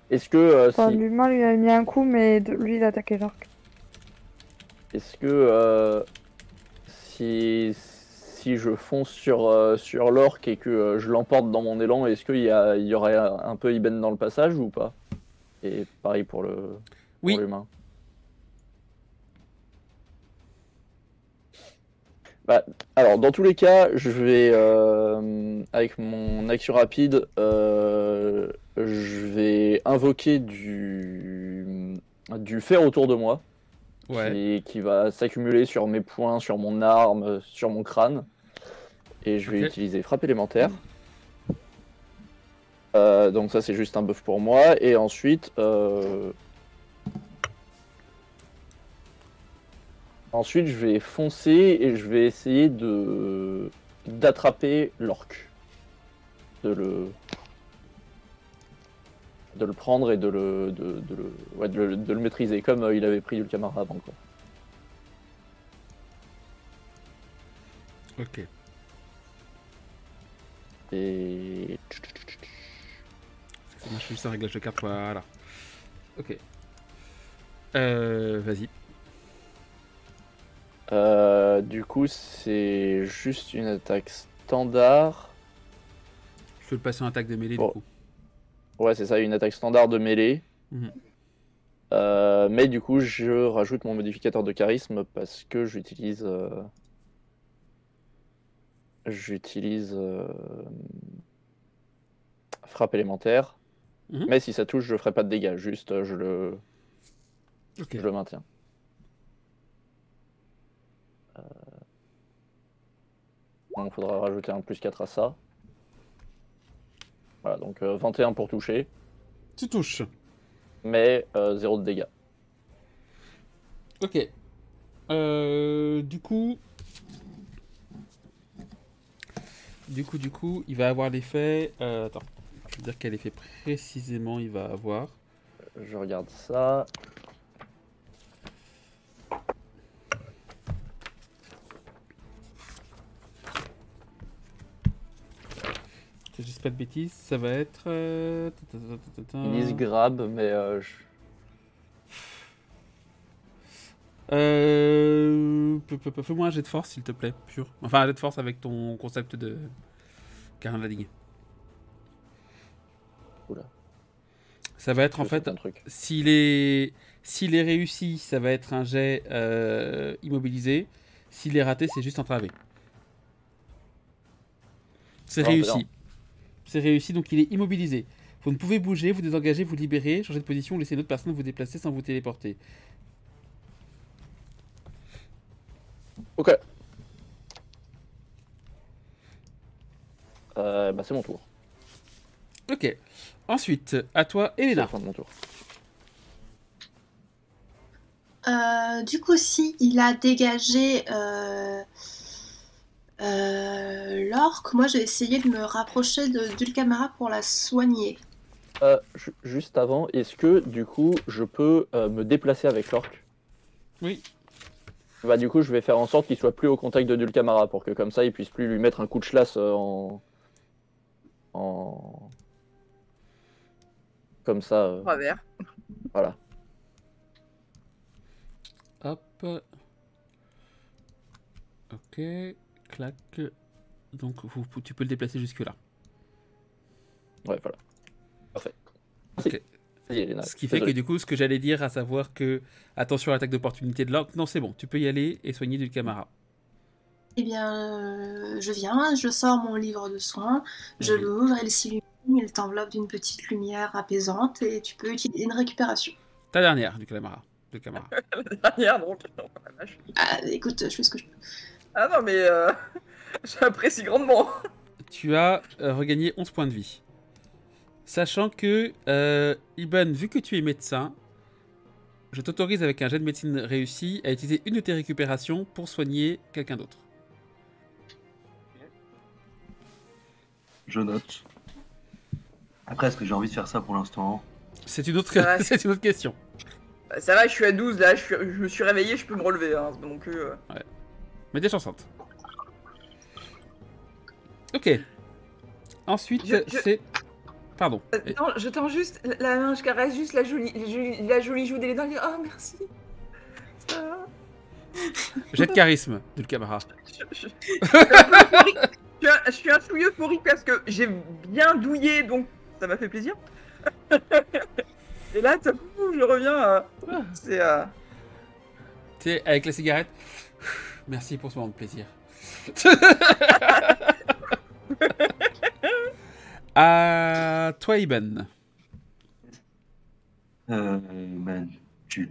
Est-ce que
Enfin,
si...
l'humain lui a mis un coup, mais lui il a attaqué l'orque.
Est-ce que si je fonce sur l'orque et que je l'emporte dans mon élan, est-ce qu'il y aurait un peu Iben dans le passage ou pas? Et pareil pour
Oui.
l'humain. Bah, alors, dans tous les cas, je vais, avec mon action rapide, je vais invoquer du fer autour de moi,
Ouais.
qui va s'accumuler sur mes poings, sur mon arme, sur mon crâne. Et je vais
Ok.
utiliser frappe élémentaire. Donc ça, c'est juste un buff pour moi. Et ensuite... Ensuite, je vais foncer et je vais essayer d'attraper l'orque. De le prendre et de le maîtriser, comme il avait pris Dulcamara avant, quoi.
Ok.
Et...
Ça marche juste un réglage de carte, voilà. Ok. Vas-y.
Du coup, c'est juste une attaque standard.
Je peux le passer en attaque de mêlée
Bon.
du coup.
Ouais, c'est ça, une attaque standard de mêlée.
Mhm.
Mais du coup, je rajoute mon modificateur de charisme parce que j'utilise frappe élémentaire.
Mhm.
Mais si ça touche, je ferai pas de dégâts, juste je le
Ok.
maintiens. Donc, il faudra rajouter un plus 4 à ça. Voilà, donc 21 pour toucher,
Tu touches.
mais 0 de dégâts.
Ok. Du coup, il va avoir l'effet. Attends, je vais dire quel effet précisément il va avoir.
Je regarde ça.
Que je dise pas de bêtises, ça va être.
Ils disent grab, mais
Fais-moi un jet de force, s'il te plaît, pur. Enfin, un jet de force avec ton concept de Carin Lading.
Oula.
Ça va être en
je sais
fait,
un truc.
s'il est réussi, ça va être un jet immobilisé. S'il est raté, c'est juste entravé. C'est
Non,
réussi.
non.
C'est réussi, donc il est immobilisé. Vous ne pouvez bouger, vous désengagez, vous libérez, changer de position ou laisser une autre personne vous déplacer sans vous téléporter.
Ok. Bah c'est mon tour.
Ok. Ensuite, à toi,
C'est la
Elena.
fin de mon tour.
Du coup, si il a dégagé l'orque, moi j'ai essayé de me rapprocher de Dulcamara pour la soigner.
Juste avant, est-ce que du coup je peux me déplacer avec l'orque?
Oui.
Bah du coup je vais faire en sorte qu'il soit plus au contact de Dulcamara pour que comme ça il puisse plus lui mettre un coup de chlasse Comme ça,
Travers.
voilà.
Hop. Ok. Clac. Donc tu peux le déplacer jusque là.
Ouais, voilà. Parfait.
Ok.
Vas-y, Irina,
Ce qui fait que
désolé.
du coup, ce que j'allais dire, à savoir que attention à l'attaque d'opportunité de l'orque. Non, c'est bon, tu peux y aller et soigner du camara.
Eh bien, je viens, je sors mon livre de soins, je
Mhm.
l'ouvre, elle s'illumine, il t'enveloppe d'une petite lumière apaisante et tu peux utiliser une récupération.
Ta dernière du camara. Du camara.
La dernière, donc. Oh, la vache.
Ah, écoute, je fais ce que je peux.
Ah non, mais j'apprécie grandement.
Tu as regagné 11 points de vie. Sachant que, Iban, vu que tu es médecin, je t'autorise avec un jet de médecine réussi à utiliser une de tes récupérations pour soigner quelqu'un d'autre.
Je note. Après, est-ce que j'ai envie de faire ça pour l'instant?
C'est une autre,
Ouais.
c'est une autre question.
Bah, ça va, je suis à 12 là, je me suis réveillé, je peux me relever. Hein, donc,
Mais t'es chancante. Ok. Ensuite,
Je-
c'est... Pardon.
non, je tends juste la main, je caresse juste la jolie joue d'Elena. Oh, merci. Ça va.
Jet de charisme de le camara.
Je suis un peu euphorique. Je suis un chouïa euphorique parce que j'ai bien douillé, donc ça m'a fait plaisir. Et là, tout à coup, je reviens. C'est.
Tu sais, avec la cigarette. Merci pour ce moment de plaisir. À toi, Iban.
Ben, du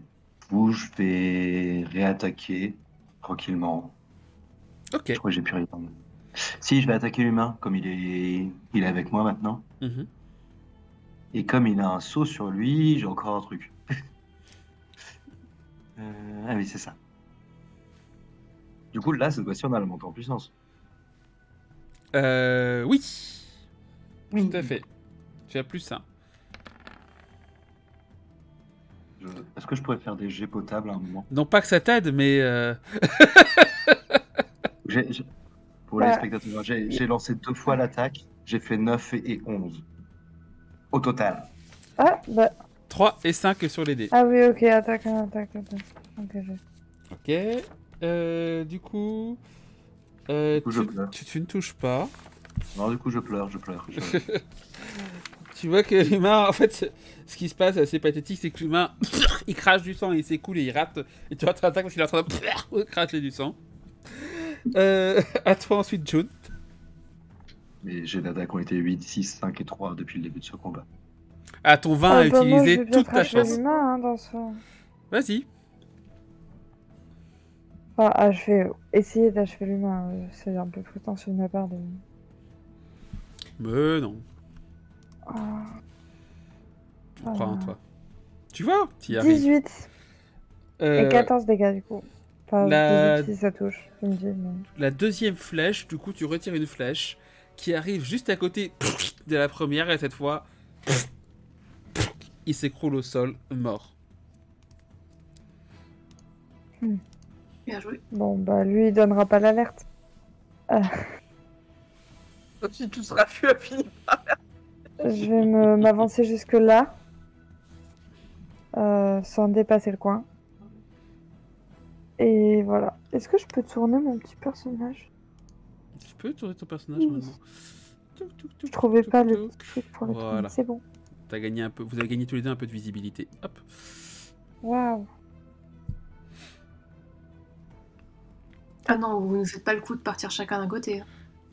coup, je vais réattaquer tranquillement.
Ok.
Je crois que j'ai pu répondre. Si, je vais attaquer l'humain, comme il est avec moi maintenant.
Mhm.
Et comme il a un seau sur lui, j'ai encore un truc. Ah oui, c'est ça. Du coup, là, cette fois-ci, on a la montée en puissance.
Oui. Tout à fait. Tu as plus 1.
Est-ce que je pourrais faire des jets potables à un moment?
Non pas que ça t'aide, mais...
Pour les
Bah,
spectateurs, j'ai lancé 2 fois l'attaque, j'ai fait 9 et 11. Au total.
Ah, bah.
3 et 5 sur les dés.
Ah oui, ok, attaque. Ok,
Ok. Du coup...
Du coup, je pleure.
tu ne touches pas.
Non, du coup, je pleure.
Tu vois que l'humain, en fait, ce qui se passe assez pathétique, c'est que l'humain, il crache du sang, il s'écoule et il rate. Et tu attaques parce qu'il est en train de cracher du sang. À toi ensuite, June.
Mais j'ai d'attaque ont été 8, 6, 5 et 3 depuis le début de ce combat.
À ton 20 à
bah, moi, je
utiliser
vais bien
toute ta
cracher
chance.
l'humain hein, dans ce.
Vas-y.
Enfin, je vais essayer d'achever l'humain. C'est un peu prétentieux de ma part de.
Mais non,
Ah,
on croit en toi. Tu vois, tu y arrives.
18 et 14 dégâts du coup. Enfin,
la-
18 si ça touche, tu me dis. Mais...
La deuxième flèche, du coup, tu retires une flèche qui arrive juste à côté de la première et cette fois, il s'écroule au sol, mort.
Bien joué.
Bon, bah lui, il donnera pas l'alerte.
Comme si tout sera fui à finir.
Je vais m'avancer jusque là. Sans dépasser le coin. Et voilà. Est-ce que je peux tourner mon petit personnage?
Tu peux tourner ton personnage
Oui.
maintenant. Touc, touc,
Je
touc,
trouvais
touc,
pas
touc,
le
touc.
truc pour le
Voilà.
tourner. C'est bon.
T'as gagné un peu, vous avez gagné tous les deux un peu de visibilité. Hop.
Waouh.
Ah non, vous ne faites pas le coup de partir chacun d'un côté. Hein.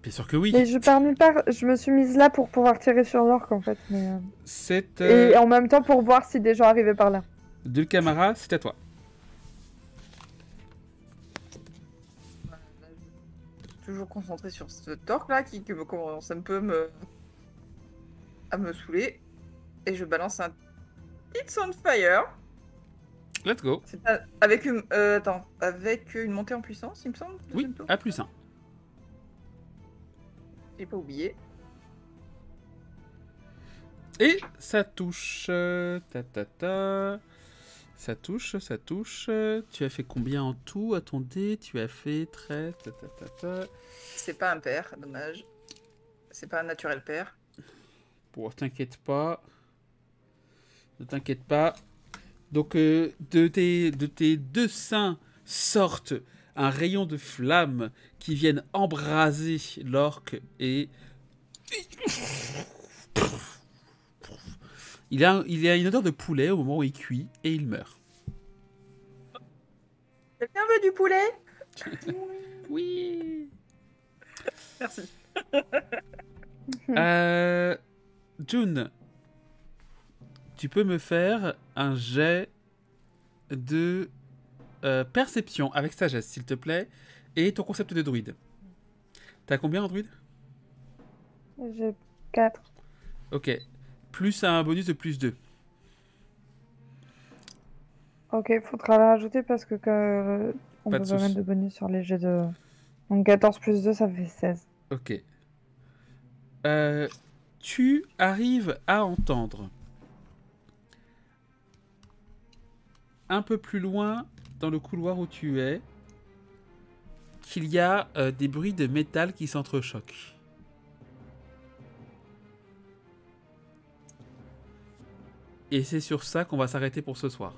Bien sûr que oui.
Mais je me suis mise là pour pouvoir tirer sur l'orque en fait. Mais,
C'est
Et en même temps pour voir si des gens arrivaient par là.
de Camara, c'est à toi.
Toujours concentré sur ce torque là qui commence un peu à me saouler. Et je balance un It's on fire.
Let's go.
C'est avec avec une montée en puissance, il me semble.
Oui,
deuxième tour.
à plus 1.
J'ai pas oublié.
Et ça touche. Ta ta ta. Ça touche, ça touche. Tu as fait combien en tout à ton dé? Tu as fait 13. Ta ta ta ta.
C'est pas un pair, dommage. C'est pas un naturel pair.
Bon, t'inquiète pas. Ne t'inquiète pas. Donc, de tes deux seins sortent un rayon de flammes qui viennent embraser l'orque et... Il a une odeur de poulet au moment où il cuit et il meurt.
Quelqu'un veut du poulet?
Oui.
Merci.
June, tu peux me faire un jet de perception avec sagesse, s'il te plaît, et ton concept de druide. T'as combien en druide?
J'ai 4.
Ok. Plus un bonus de plus 2.
Ok, faudra la rajouter parce que on
Pas
peut
de
pas
souci.
mettre de bonus sur les jets de... Donc 14 plus 2, ça fait 16.
Ok. Tu arrives à entendre un peu plus loin dans le couloir où tu es qu'il y a des bruits de métal qui s'entrechoquent. Et c'est sur ça qu'on va s'arrêter pour ce soir.